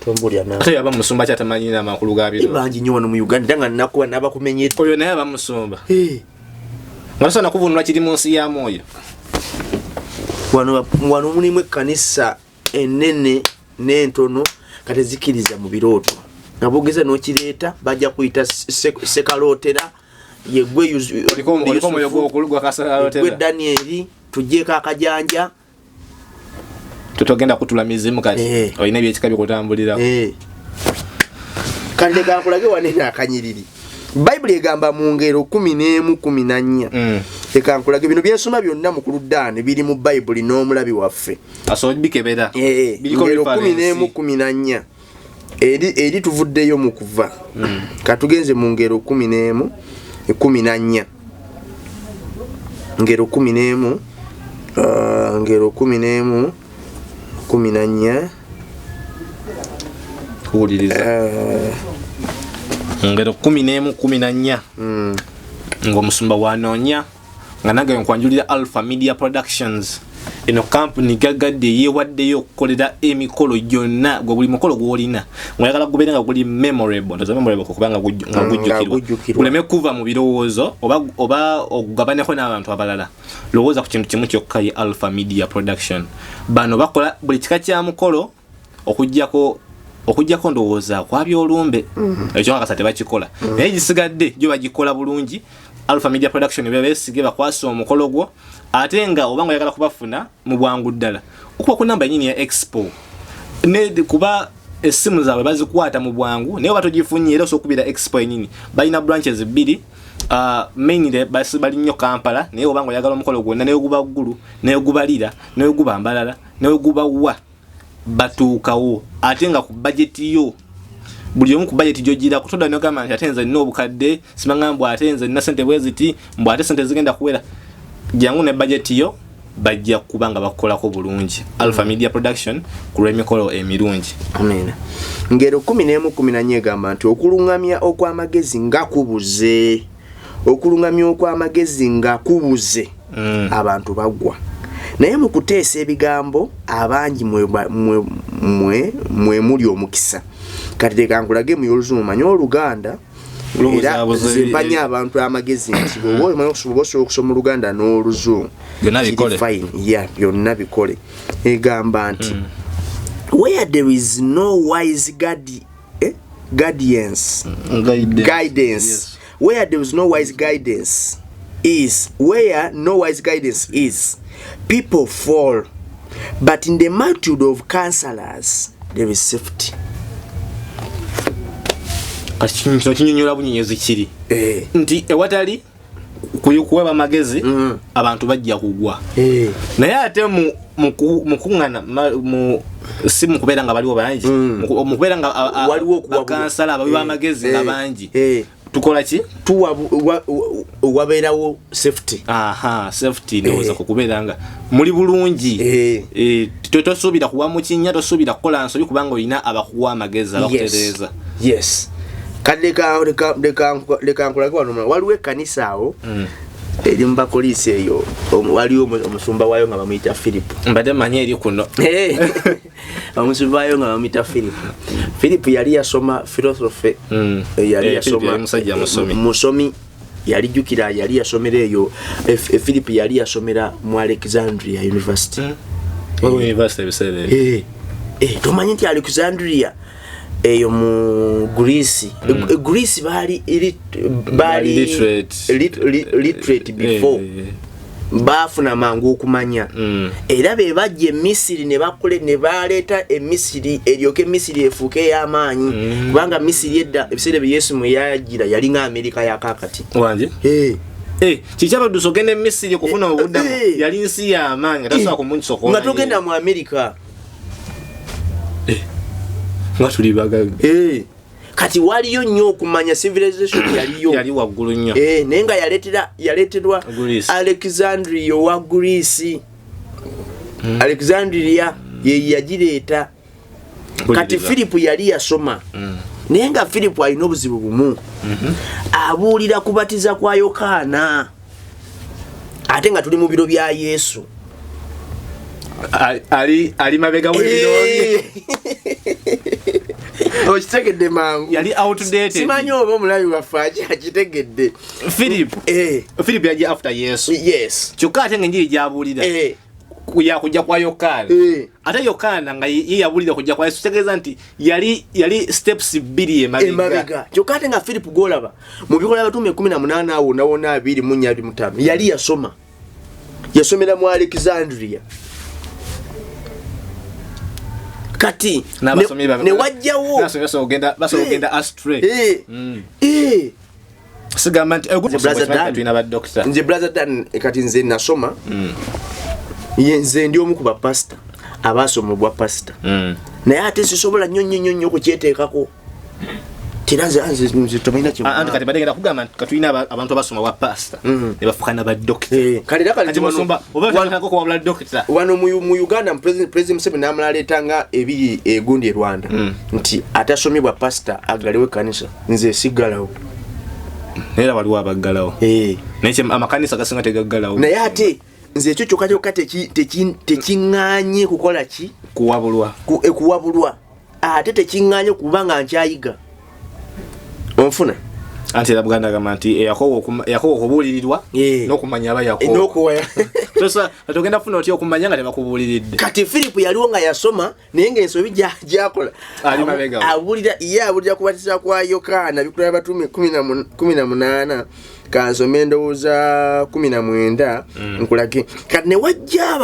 tombulya ate yaba musumba kyatamanyina amakulu ga birooto bangi nnyo wano mu Uganda nga nnakuba n'abakumenyedde oyo naye aba musumba nga tosobola kuvunulwa kiri mu nsi ya mwoyo wano mulimu ekkanisa ennene n'entono kati zikiriza mu birooto nga bogeza n'okireeta bajja kuyita sekalootera yegwe Danieli tujjeeko akajanja tutogenda kutula mizimu kati olina ebyekika byokutambuliraku kande kankulage wanene akanyiriri Bayibuli egamba mu ngero 11:14 ekankulage bino byensoma byonna mu Kuludaani biri mu Bayibuli n'omulabi waffe asobikebera ngero 11:14 eri tuvuddeyo mu kuva katugenze mu ngero 11:14 ngero 11:14 kuwuliriza ngero 11:14 ng'omusumba wanoonya nga nange nkwanjulira Alpha Media Productions eno company gagadde yeewaddeyo okukolera emikolo gyonna gwe buli mukolo gw'olina ng'oyagala gubeere nga guli memorable kubanga gujjukirwa guleme kuva mu birowoozo oba ogugabaneko n'abantu abalala lowooza ku kintu kimu kyokka ye Alpha Media Production bano bakola buli kika kya mukolo okujjako ndowooza kwabya olumbe ekyo nga kasa tebakikola naye gisigadde gyo bagikola bulungi Alpha Media Production bebeesige bakwasa omukolo gwo ate nga obanga oyagala kubafuna mu bwangu ddala okuba ku namba nyini ya expo ne kuba essimu zaabwe bazikwata mu bwangu naye batogifunye era osokubira expo enyini balina branches 2 mainly bali nnyo Kampala naye obanga oyagala omukolo gwonna naye guba ggulu naye gubalira naye guba mbalala naye guba wa batuukawo ate nga ku budget yo buli omu ku budget gy'ogira kutoda ne gamba nti ate nze nina obukadde simanga mbw ate nze nina sente bweziti mbw ate sente zigenda kuwera jangu ne budget yo bajja kuba nga bakolako bulungi Alpha Media Production ku lw'emikolo emirungi. Amen. Ngero 11:14 egamba nti okulungamya okw'amagezi nga kubuze abantu bagwa naye mu kuteesa ebigambo abangi mwe muli omukisa kati leka nkulage mu y'Oluzungu manyi Oluganda era zimpanya abantu amagezi nti bw'oba osobola okusoma Oluganda n'Oluzungu byonna bikole egamba nti where there is no wise guidance where there is no wise guidance is people fall but in the multitude of counselors there is safety. Kino kinyonyola bunyonyezi kiri nti ewatali kuweba magezi abantu bajja kugwa naye ate mu kuŋŋana si mu kubeera nga baliwo bangi mu kubeera nga bakansala abawi b'amagezi nga bangi tukola ki wabeerawo safety safety ndowooza ku kubeera nga muli bulungi tosuubira kuwa mu kinnya tosuubira kukola nsobi kubanga olina abakuwa amagezi abakutereeza. Yes. Leka nkulage wano waliwo ekkanisa awo eri mu bapoliisi eyo waliwo omusumba waayo nga bamuyita Philip mbadde manyi eri kuno omusumba waayo nga bamuyita Philip yali yasoma philosophy yali yasoma musomi yali jukira yali yasomera eyo Philip yali yasomera mu Alexandria University tomanyi nti Alexandria eyo mu Greece Greece bali literate before bafuna mangu okumanya era be bajje Misiri ne bakole ne baleeta Misiri eryoke Misiri efuuke y'amaanyi kubanga Misiri edda ebiseera bye Yesu mwe yagira yali nga Amerika ya kakati wanje kikyaba dusogende Misiri okufuna obuddamu yali nsi y'amaanyi tasobola kumungisoko nga togenda mu Amerika ngatuli kati waliyo nnyo okumanya civilization yali waggulu nnyo naye nga yaleetedwa Alexandria wa Greece Alexandria ye yagireeta kati Philip yali yasoma naye nga Philip alina obuzibu bumu abuulira kubatiza kwa Yokaana ate nga tuli mu biro bya Yesu ali mabega w'ebiro okitegedde mangu yali outdated simanyi oba omulabi waffe akitegedde Philip yaji after Yesu kyokka ate ng'enjiri gy'abuulira kujja kwa Yokaana ate Yokaana nga ye yabuulira kujja kwa Yesu kitegeeza nti yali steps 2 emabega kyokka ate nga Philip gw'olaba mu bikola by'Abatume 18 awo nawona 24-25 yali yasomera mu Alexandria kati ne wajjawo basogenda astray sigamba nti nze brother Dan kati nze nasoma nze ndi omu ku bapasita abaasoma obwa pasita naye ate sisobola nnyo okukyeteekako anti kati badegenda kugamba nti katulina abantu abasoma bwa pasita ne bafukana ba dokita wano mu Uganda President Museveni n'amulaleetanga ebiri egundi e Rwanda nti atasomye bwa pasita agalewo ekkanisa nze siggalawo naye waliwo abaggalawo naye amakanisa gasinga tegaggalawo naye ate nze ekyo kyokka tekiŋŋaanye kukola ki kuwabulwa ate tekiŋŋaanye kuba nga nkyayiga onfuna anti era Buganda gamba nti yakobo okubuulirirwa n'okumanya aba yakobo togenda kufuna otya okumanya nga tebakubuuliridde kati Philip yaliwo nga yasoma naye ng'ensobi gy'akola abuulira kubatiza kwa Yokaana bikola by'Abatume 18 kansome endowooza 19 nkulage kati ne wajja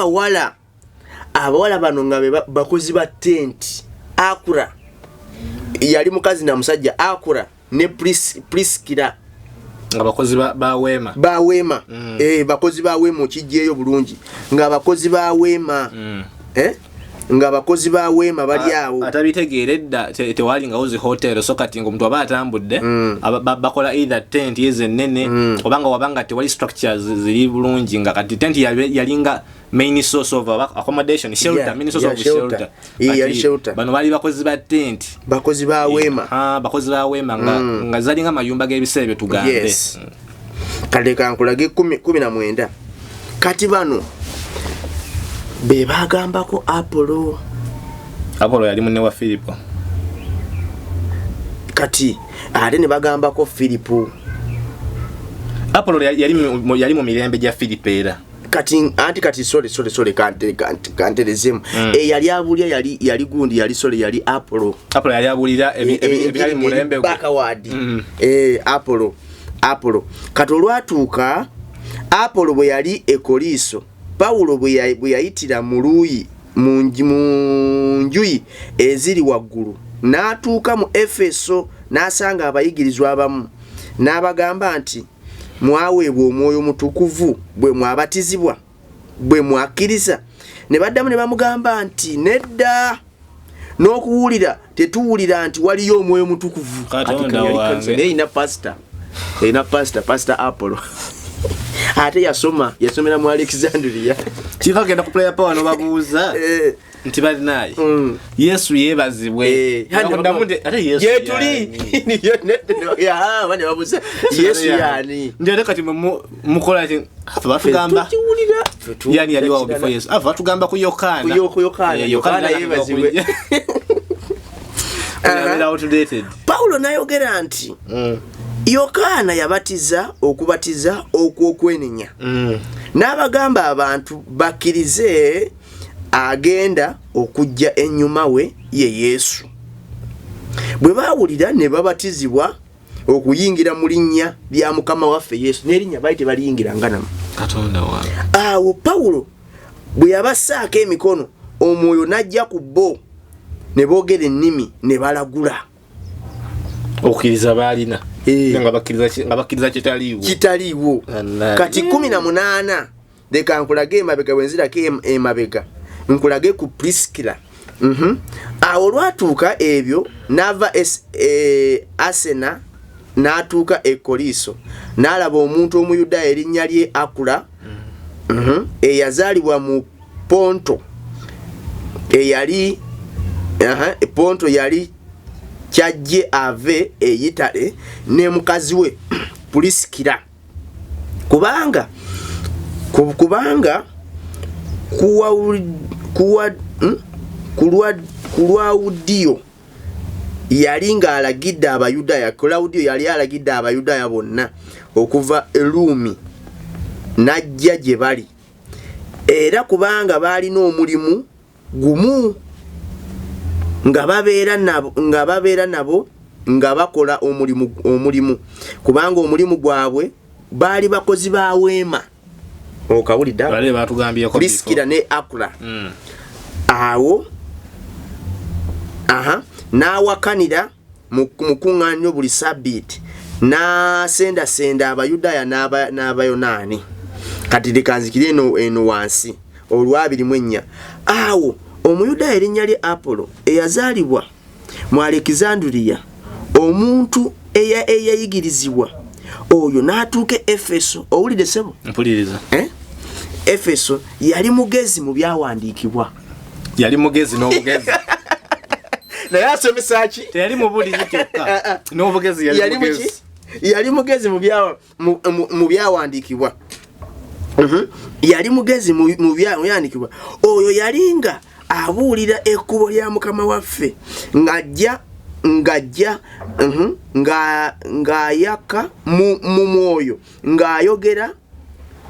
abawala bano nga bakozi ba tenti Akura yali mukazi na musajja Akura ne Priskira nga bakozi ba Weema bakozi ba Weema okijjeeyo bulungi nga bakozi ba Weema nga bakozi ba weema bali awo atabitegeeredda tewali nga uzi hotel so kati ng'omuntu aba atambudde bakola either tent yezennene obanga wabanga tewali structures ziri bulungi nga kati tent yalinga main source of accommodation shelter main source of shelter yali shelter bano bali bakozi ba tent bakozi ba weema bakozi ba weema nga zalinga mayumba g'ebiseera tugambe yes kale kankulage 19 kati bano be bagambako Apollo yali munne wa Filipo kati ate ne bagambako Filipo Apollo yali mu mirembe gya Filipo era kati sorry kanterezemu yali abulya yali gundi yali yali Apollo yali abulira ebirali mu mulembe backward Apollo kati olwatuuka Apollo bwe yali ekoliiso Paulo bwe yayitira mu luyi mu njuyi eziri waggulu n'atuuka mu Efeso n'asanga abayigirizwa abamu n'abagamba nti mwaweebwa omwoyo mutukuvu bwe mwabatizibwa bwe mwakkiriza ne baddamu ne bamugamba nti nedda n'okuwulira tetuwulira nti waliyo omwoyo mutukuvu ina pastor Apollo ate yasomera mu Alexandria kikagenda ku player power no babuuza nti bali naye Yesu yebazibwe ate Yesu yetuli ya bane babuuza Yesu yani ndio kati mukola ati batugamba yani yali wa before Yesu batugamba ku Yohana yebazibwe Paulo nayogera nti Yohana yabatiza okubatiza okwokwenenya n'abagamba abantu bakkirize agenda okujja ennyuma we ye Yesu bwe baawulira ne babatizibwa okuyingira mu linnya lya Mukama waffe Yesu n'erinnya baali tebaliyingira nganamu Katonda wange awo Paulo bwe yabassaako emikono omwoyo n'ajja ku bo ne boogera ennimi ne balagula okukkiriza baalina nga bakkiriza kitaliiwo kati 18 leka nkulage emabega bwenzirako emabega nkulage ku Priskila awo olwatuuka ebyo n'ava Asena n'atuuka e Koliso n'alaba omuntu omuyudaaya erinnya lye Akula eyazaalibwa mu Ponto eyali Ponto yali kyajje ave eyitale ne mukazi we Priskila kubanga Kulawudiyo yali nga alagidde Abayudaaya Kulawudiyo yali alagidde Abayudaaya bonna okuva e Rumi najja gye bali era kubanga baalina omulimu gumu nga babeera nabo nga bakola omulimu kubanga omulimu gwabwe baali bakozi ba weema okawulidde bale batugambye ko Priskila ne Akula awo n'awakanira mu kuŋŋaanyo buli Sabbiiti n'asendasenda Abayudaaya n'Abayonaani kati lekanzikire eno wansi olwabirimu awo Omuyudaaya erinnya lye Apollo eyazaalibwa mu Alexandria omuntu eyayigirizibwa oyo n'atuuka Efeso owulidde sebo mpuliriza Efeso yali mugezi mu byawandiikibwa yali mugezi n'obugezi naye asomesa ki teyali mubulizi kyokka n'obugezi yali mugezi mu byawandiikibwa yali mugezi mu byawandiikibwa oyo yalinga abuulira ekkubo lya Mukama waffe ng'ayaka mu mwoyo ng'ayogera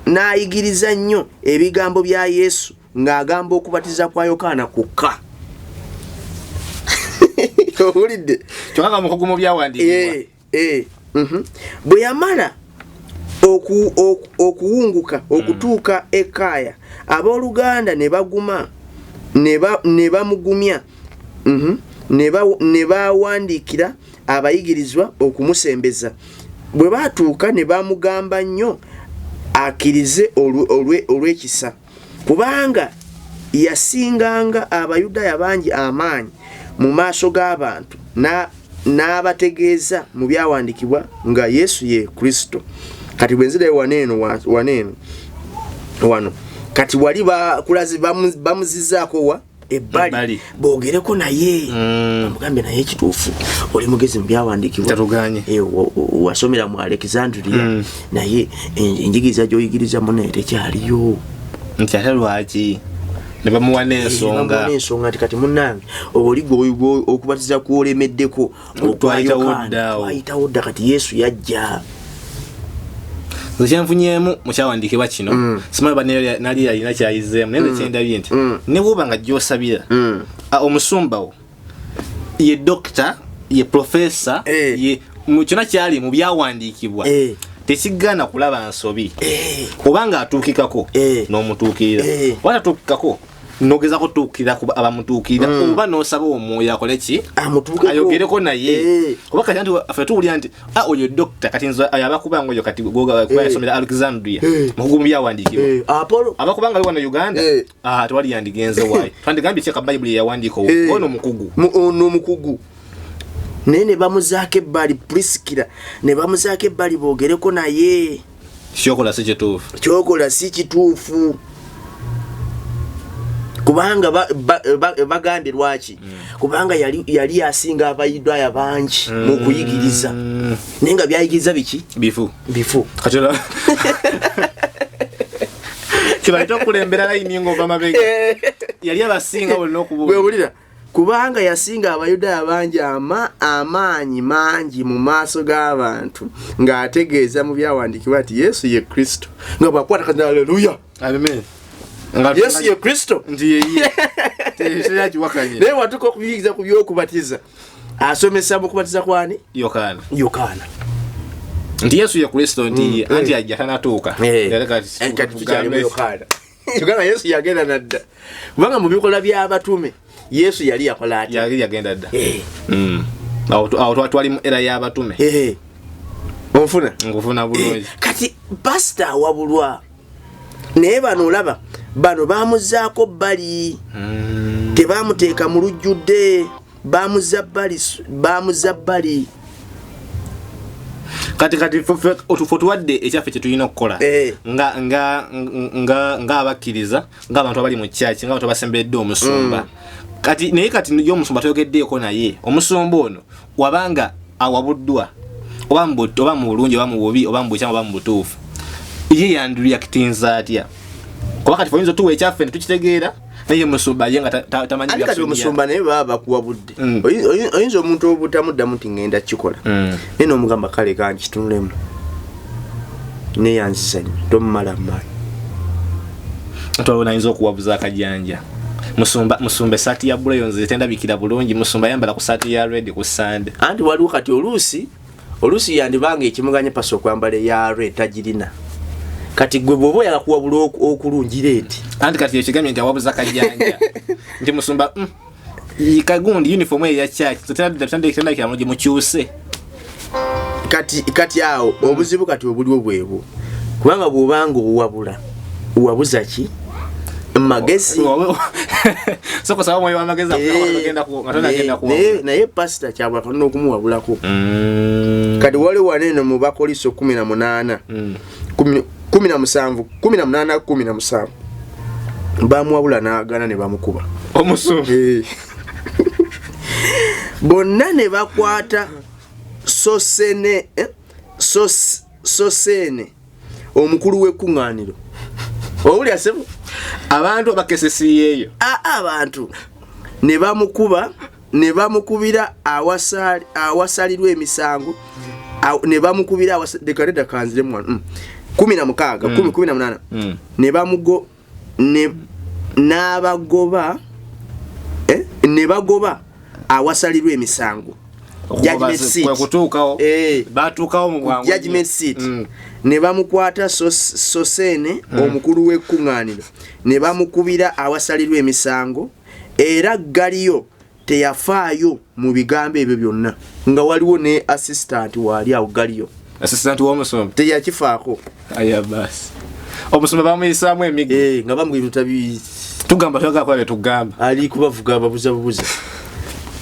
n'ayigiriza nnyo ebigambo bya Yesu ng'agamba okubatiza kwa Yokaana kukka owulidde kyokka mukugu mu byawandiikibwa bwe yamala okuwunguka okutuuka Ekaya abooluganda ne baguma ne bamugumya ne bawandiikira abayigirizwa okumusembeza bwe baatuuka ne bamugamba nnyo akkirize olw'ekisa kubanga yasinganga abayudaaya bangi amaanyi mu maaso g'abantu n'abategeeza mu byawandiikibwa nga Yesu ye Kristo. Kati bwenzirayo wano kati wali bakulazi bamuzizaako wa ebbali boogereko naye bamugambe naye ekituufu oli mugezi mu byawandiikibwa wasomera mu Alexandria naye enjigiriza gy'oyigiriza munaye tekyaliyo nti ate lwaki ne bamuwa n'ensonga nti kati munnange oli okubatiza kwolemeddeko twayitawo dda kati Yesu yajja. Kyenfunyeemu mu kyawandiikibwa kino simanyi nali yalina kyayizeemu naye kyendabye nti ne bw'oba nga gy'osabira omusumba wo ye dokita ye profesa kyonna kyali mu byawandiikibwa tekigaana kulaba nsobi obanga atuukikako n'omutuukirira watatuukikako nogezako tuukirira abamutuukirira oba n'osaba omwoyo akole ki ayogereko naye kuba kati nti affe tuwulira nti oyo dokita kati abakubanga oyo kati yasomera Alexandria mu byawandiikibwa abakubanga ali wano Uganda tewali yandigenze waayo twandigambye kyeka Bayibuli yawandiika ono omukugu naye ne bamuzaako ebbali Priskila ne bamuzaako ebbali boogereko naye kyokola si kituufu kubanga bagambye lwaki kubanga yali asinga abayudaaya bangi mu kuyigiriza naye nga byayigiriza biki bifu katola kibaito kulembera layini ngova mabega yali abasinga bonna okubuulira kubanga yasinga abayudaaya bangi amaanyi mangi mu maaso g'abantu ng'ategeeza mu byawandiikibwa ati Yesu ye Kristo nga bwakwata kati haleluya amen Yesu ye Kristo ndiye teyaji wakanye naye watuko kuyigiza ku byokubatiza asomesa mu kubatiza kwani Yokana ndi Yesu ye Kristo ndi anti ajatana tuuka kati tukyali mu Yokana tugana Yesu yagenda nadda kubanga mu bikola by'abatume Yesu yali yakola ati yali yagenda dda awo twali mu era y'abatume ngufuna bulungi kati pastor wabulwa naye bano olaba bano bamuzaako bbali tebamuteeka mu lujjudde bamuza bbali kati ffe tuwadde ekyaffe kye tulina okukola nga abakkiriza ng'abantu abali mu kyaki ng'abantu abasembedde omusumba kati naye kati y'omusumba toyogeddeeko naye omusumba ono wabanga awabuddwa oba mu bulungi oba mu bubi oba mu bukyamu oba mu butuufu ye yandireactinza atya kuba kati oyinza tuwa ekyaffe ne tukitegeera naye musumba ye nga tamanyi byaffe kati omusumba naye baba bakuwabudde oyinza omuntu obutamuddamu nti ngenda kikola naye n'omugamba kale kankitunulemu neyanzisa nnyo tomumala mmaanyi twabona ayinza okuwabuza akajanja musumba esaati ya bbula yonze tendabikira bulungi musumba yambala ku saati ya red ku Sunday anti waliwo kati oluusi yandibanga ekimuganye pasi okwambala eya red tagirina kati gwe bwoba oyala kuwabula okulungira eti anti kati ekigamye nti awabuza akajanja nti musumba kagundi uniform eya church tendabikira mulungi mukyuse kati awo obuzibu kati obuliwo bwebwo kubanga bwobanga owabuza ki magezi soko sawa moyo amagezi agenda ku naye pastor kyabwa tulina okumuwabulako kati wale wanene mu Bakoliso 18 17 bamuwabula n'agana ne bamukuba omusu bonna ne bakwata Sosene omukulu w'ekkuŋŋaaniro owuli asemu abantu abakesesiyeyo abantu ne bamukubira awasalirwa emisango ne bamukubira dekareda kanzire mwana 16 ne bamugo ne bagoba awasalirwa emisango judgment seat ne bamukwata Sosene omukulu w'ekkuŋŋaaniro ne bamukubira awasalirwa emisango era Galiyo teyafaayo mu bigambo ebyo byonna nga waliwo ne assistant wali awo Galiyo assistant w'omusumba teyakifaako ayabasi omusumba bamuyisaamu emigo nga bamugibita tugamba toga kwa tugamba ali kubavuga ababuza bubuza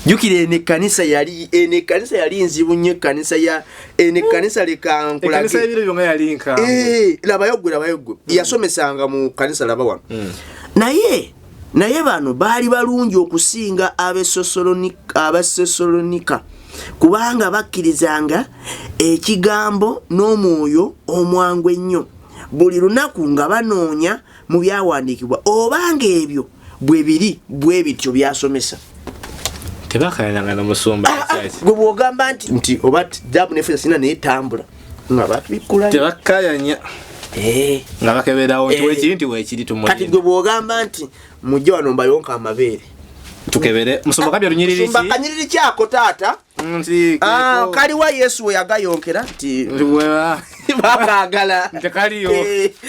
jukire ne kanisa yali nzibu nnyo kanisa ya ene kanisa lekankulage kanisa ebiro byonga yali nka labayogwe yasomesanga mu kanisa labawa naye bano baali balungi okusinga abasesalonika kubanga bakkirizanga ekigambo n'omwoyo omwangu ennyo buli lunaku nga banoonya mu byawandiikibwa obanga ebyo bwe bityo byasomesa tebakayanga na musomba gwe bwogamba nti oba jabu nefeza sina neetambula nga batubikula tebakayanya nga bakeberawo nti wekiri tumulina kati gwe bwogamba nti mujja wano mbayonka amabeere tukebere musomba kabya lunyiriri ki kanyiriri kyako taata kaliwa Yesu we yagayonkera nti bakagala ntekaliyo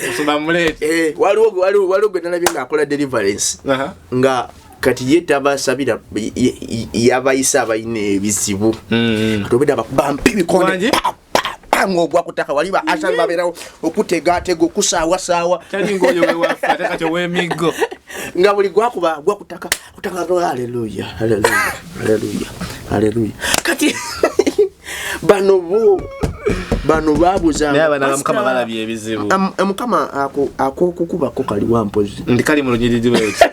musomba mulete waliwo gwe nalabye ng'akola deliverance nga kati yetabasabira yabayisa abayina ebizibu tobeda bakubampa ibikonde ng'ogwa kutaka waliba asali babeerawo okutegaatega okusaawa kati ow'emiggo nga buli gwakuba gwakutaka haleluya kati bano babuza mukama balabye ebizibu mukama akokukubako kali wampozi ndikali mu lunyiriri lweki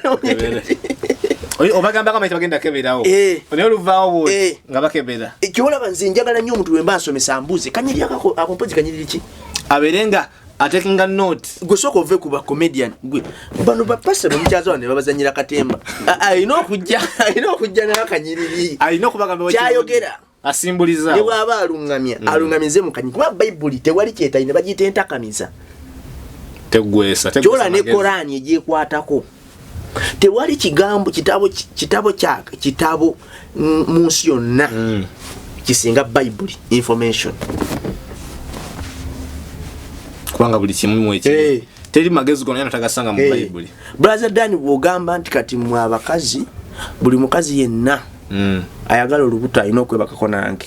obagamba kama bagenda keberawo naye oluvaawo bwoti nga bakebera ekyolaba nze njagala nnyo omuntu wemba asomesa mbuzi kanyiri akompozi kanyiriri ki aberenga atekinga note gwe soka ove ku ba comedian gwe bano bapasa bamukyaza wane babazanyira katemba ayina okujja n'akanyiriri ayina okubagamba kyayogera asimbuliza ne bw'aba alungamize mu kanyiri kuba bayibuli tewali kyetayina bagiyita entakamiza tegwesa kyola ne korani egyekwatako tewali kigambo kitabo mu nsi yonna kisinga bayibuli information kubanga buli kimu mweki teri magezi gonna yatagasanga mu bayibuli brother Dan bwogamba nti kati mu abakazi buli mukazi yenna ayagala olubuto alina okwebakako nange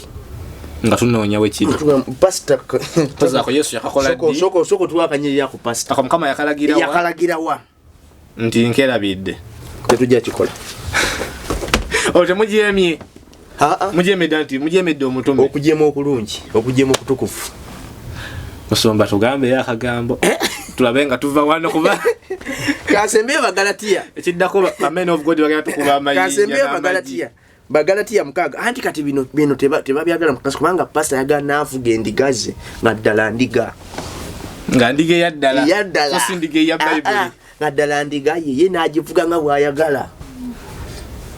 nga tunoonya wekiri pastor tazako Yesu yakakola ddi soko tuwakanyirira ku pastor akamukama yakalagira wa nti nkerabidde tetujja kikola temujemye mujemedde omutume okujema okulungi okujema okutukufu musomba tugambe yakagambo tulabe nga tuva wano kuba kasembe Bagalatiya ekiddako amen of God bagenda tukuba amayinja kasembe Bagalatiya mukaga anti kati bino tebabyagala mukasi kubanga pastor yagala naavuga endigaze nga ddala ndiga nga ndige yaddala so sindige ya Bible nga ddala ndiga ye n'agivuga nga bwayagala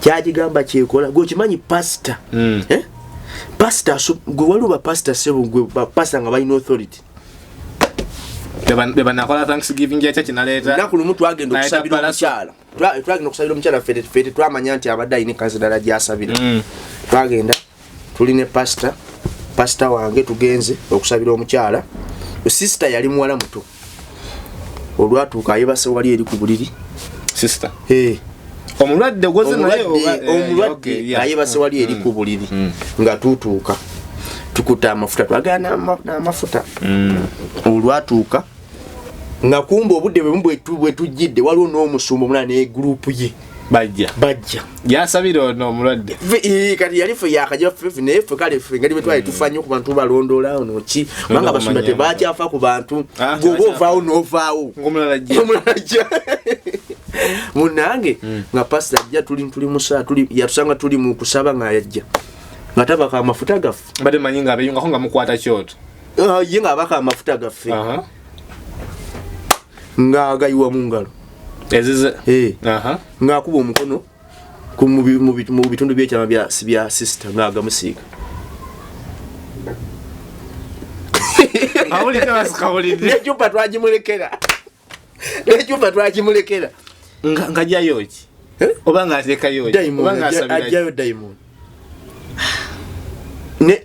kyagigamba kyekola gwe kimanyi pastor pastor gwe waliwo pastor sebo gwe pastor nga balina authority beba nakola Thanksgiving ya church naleta nakulu mtu agenda okusabira omukyala twagenda okusabira omukyala fete twamanya nti abadde ayina kanzi ddala gyasabira twagenda tuli ne pastor wange tugenze okusabira omukyala sister yali muwala muto olwatuuka ayebase wali eri ku buliri sister omulwadde gwoze naye omulwadde ayebase wali eri ku buliri nga tutuuka tukuta amafuta twagana n'amafuta olwatuuka nga kumba obudde bwe tujjidde waliwo n'omusumba omulala ne gurupu ye bajja yasabira ono omulwadde kati yali fe yakajja ffe naye ffe kale ffe ngeri bwe twali tufanye ku bantu balondoola ono ki kubanga abasumba tebakyafa ku bantu gwoba ovaawo n'ovaawo omulala ajja munange nga pasita ajja tuli musaa yatusanga tuli mu kusaba nga yajja nga tabaka amafuta gaffe bade manyi nga abeyungako nga mukwata kyoto ye nga abaka amafuta gaffe nga agayiwa mu ngalo ezize nga akuba omukono mu bitundu by'ekyama bya sister nga agamusiiga nekyupa twagimulekera nga jayoki oba nga atekayoki oba nga asabirayo diamond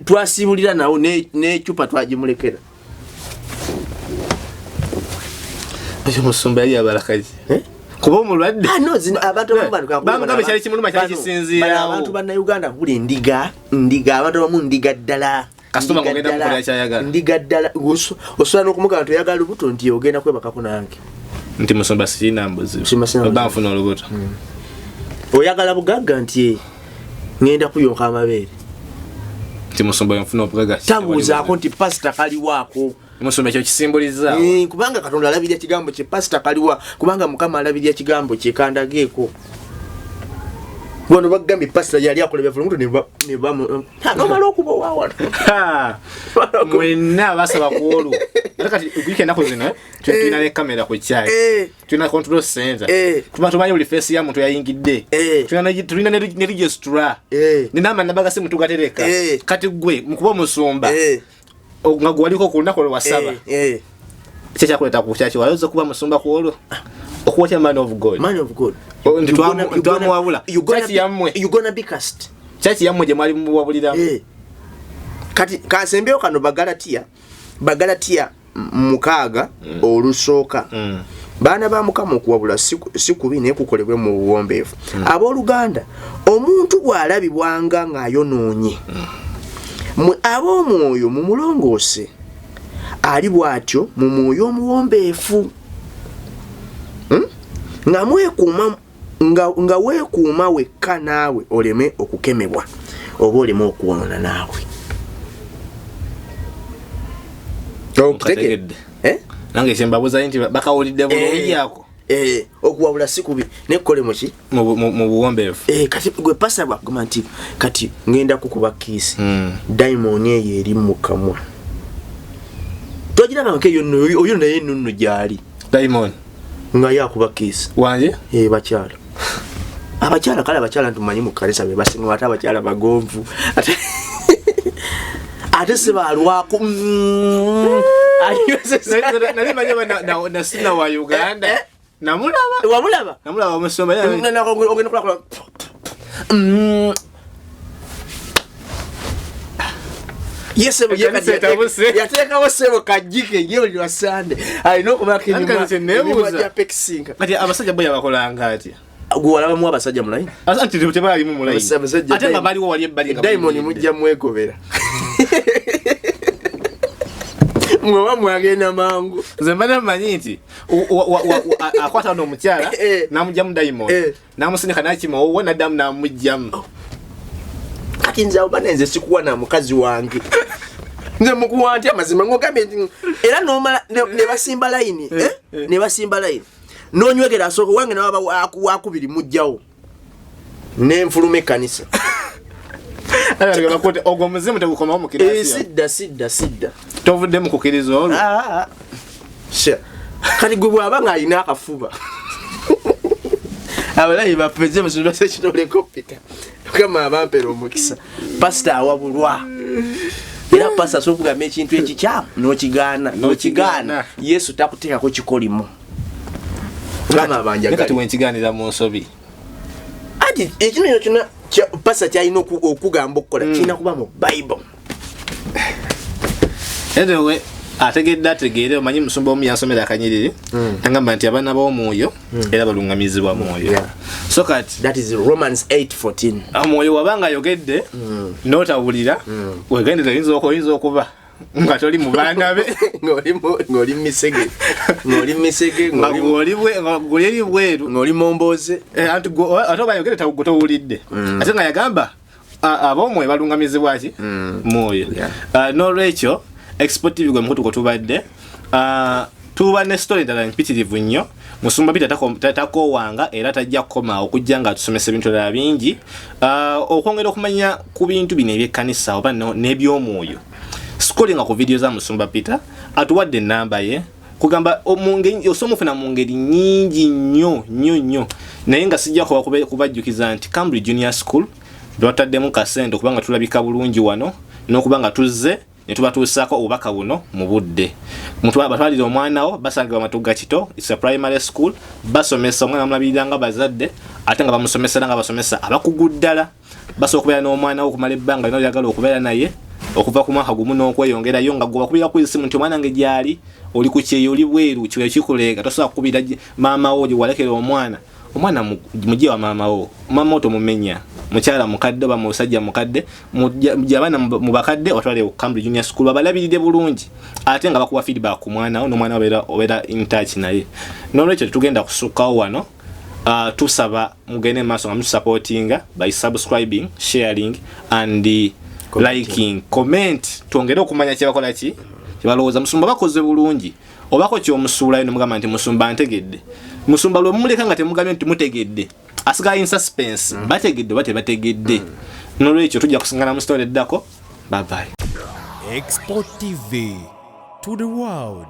twasibulira nawo nekyupa twagimulekera musumba yali abalakazi kuba omulwadde abantu kyali kimuluma kyali kisinziirawo abantu bannayuganda buli ndiga abantu abamu ndiga ddala kasitoma ng'ogenda mukolera kyayagala ndiga ddala osobola n'okumugamba toyagala lubuto nti ogenda kwebakako nange nti musumba sina mbuzi banfuna olubuto oyagala bugagga nti ngenda kuyonka amabeere nti musumba yonfuna obugaga tabuuzaako nti pasita kaliwaako musumba ekyo kisimbuliza kubanga Katonda alabirira kigambo kye pasita kaliwa kubanga Mukama alabirira kigambo kye kandageeko wano bagambye pasita yali akola byafulumuntu ne bamala okuba wawana mwenna basaba kuolu kati weekend ako zino tulina ne kamera ku chai tulina control center tumanyi buli face ya muntu yayingidde tulina ne registra ni nama nabaga simu tugatereka kati gwe mukuba musumba nga gwaliko ku ndako lwasaba checha kuleta ku chachi wayoza kuba musumba kuolo okuwacha man of god ntwamwabula chachi yamwe you gonna be cast chachi yamwe je mwali muwabulira kati kasembeo kano bagalatia mukaaga olusooka baana ba Mukama okuwabula sikubi naye kukolebwe mu buwombeefu abooluganda omuntu bw'alabibwanga ng'ayonoonye ab'omwoyo mu mulongoose ali bw'atyo mu mwoyo omuwombeefu nga weekuuma wekka naawe oleme okukemebwa oba oleme okuwoona naawe Kategedde. Nange sembabuza nti bakawulidde bulungi ako. Okuwabula sikubi nekole muki mu buwombeefu. Kati gwe pasa bagamba nti kati ngenda kukuba kiisi. Diamond ye eri mu kamwa. Togira banke oyo naye nunno gyali. Diamond nga yakuba kiisi. Wanje? Bakyala. Abakyala kale abakyala ntumanyi mu kanisa be basinga ate abakyala bagonvu. Ate sebalwako nali manya na sina wa Uganda namulaba omusomba ogenda kula yesebo yateekawo sebo kajike ye oli wasande alina okumaka enyuma peksinga kati abasajja boya bakolanga atya gwalaba mu abasajja mulayini asante tebali mu mulayini ate nga baliwo wali ebbali nga Diamond mujja mwegobera mwa mwagenda mangu zembana manyi nti akwata no mukyala namujja mu Diamond namusinika nakimo wona damu namujjamu kati nze obanenze sikuwa na mukazi wange nze mukuwa nti amazima ngogambe nti era nomala ne basimba line ne basimba line nonywegera asoko wange na baba wakubiri mujjawo nenfulume kanisa ala bakote ogwo muzimu tegukoma mu kirasi sidda tovudde mu kukiriza olwo sha kati gwe bwabanga alina akafuba abalayi bapeze musumba sekitole kopita kama abampera omukisa pastor awabulwa era pastor sokugambe ekintu ekikyamu n'okigaana Yesu takuteekako kikolimo kama abanja kati wenkiganira mu nsobi ati ekino kyonna pastor kyalina okugamba okukola kirina kuba mu Bible. Anyway, ategeere omanyi musumba omu yansomera akanyiriri angamba nti abaana b'omwoyo era balungamizibwa mwoyo. So kati that is Romans 8:14. Omwoyo wabanga ayogedde n'otawulira wegendera oyinza okuba nga toli mu baana be ng'oli misege ng'oli bweru ng'oli momboze ate bayogedde tawulidde ate nga yagamba ab'omwoyo balungamizibwa ki mwoyo. N'olwekyo Export TV gwe mukutu kutubadde tuba ne story ndala mpitirivu nnyo musumba bita takowanga era tajja kukoma okujja nga tusomesa ebintu ebirala bingi okwongera okumanya ku bintu bino ebyekkanisa oba n'ebyomwoyo scrolling ku video za musumba Peter atuwadde namba ye kugamba osomufuna mu ngeri nyingi nnyo naye nga sijja kubajjukiza nti Cambridge Junior School lwataddemu kasente okubanga tulabika bulungi wano n'okubanga tuzze netubatuusako obubaka buno mu budde batwalira omwana wo basangibwa Matugga Kito it's a primary school basomesa omwana amulabiranga bazadde ate nga bamusomesera nga basomesa abakuguddala basobola okubeera n'omwana wo okumala ebbanga lino lyagala okubeera naye okuva ku mwaka gumu n'okweyongerayo nga gwe bakubira ku isimu nti omwana nge gyali oli ku kyeyo oli bweru kiwe kikuleega tosobola kukubira maama wo gye walekera omwana omwana mujje wa mama otomumenya mukyala mukadde oba musajja mukadde mujabana mu bakadde otwale ku Cambridge Junior School babalabirire bulungi ate nga bakuwa feedback ku mwana n'omwana obera in touch naye n'olwekyo tugenda kusukkawo wano tusaba mugende maaso nga musupportinga by subscribing sharing and liking comment twongere okumanya kyebakola ki kyebalowooza musumba bakoze bulungi obako kyomusuulayo nomugamba nti musumba ntegedde musumba lwe mumuleka nga temugambye nti mutegedde asigala in suspense bategedde bate bategedde n'olwekyo tujja kusingana mu story eddako bye bye. Export TV to the world.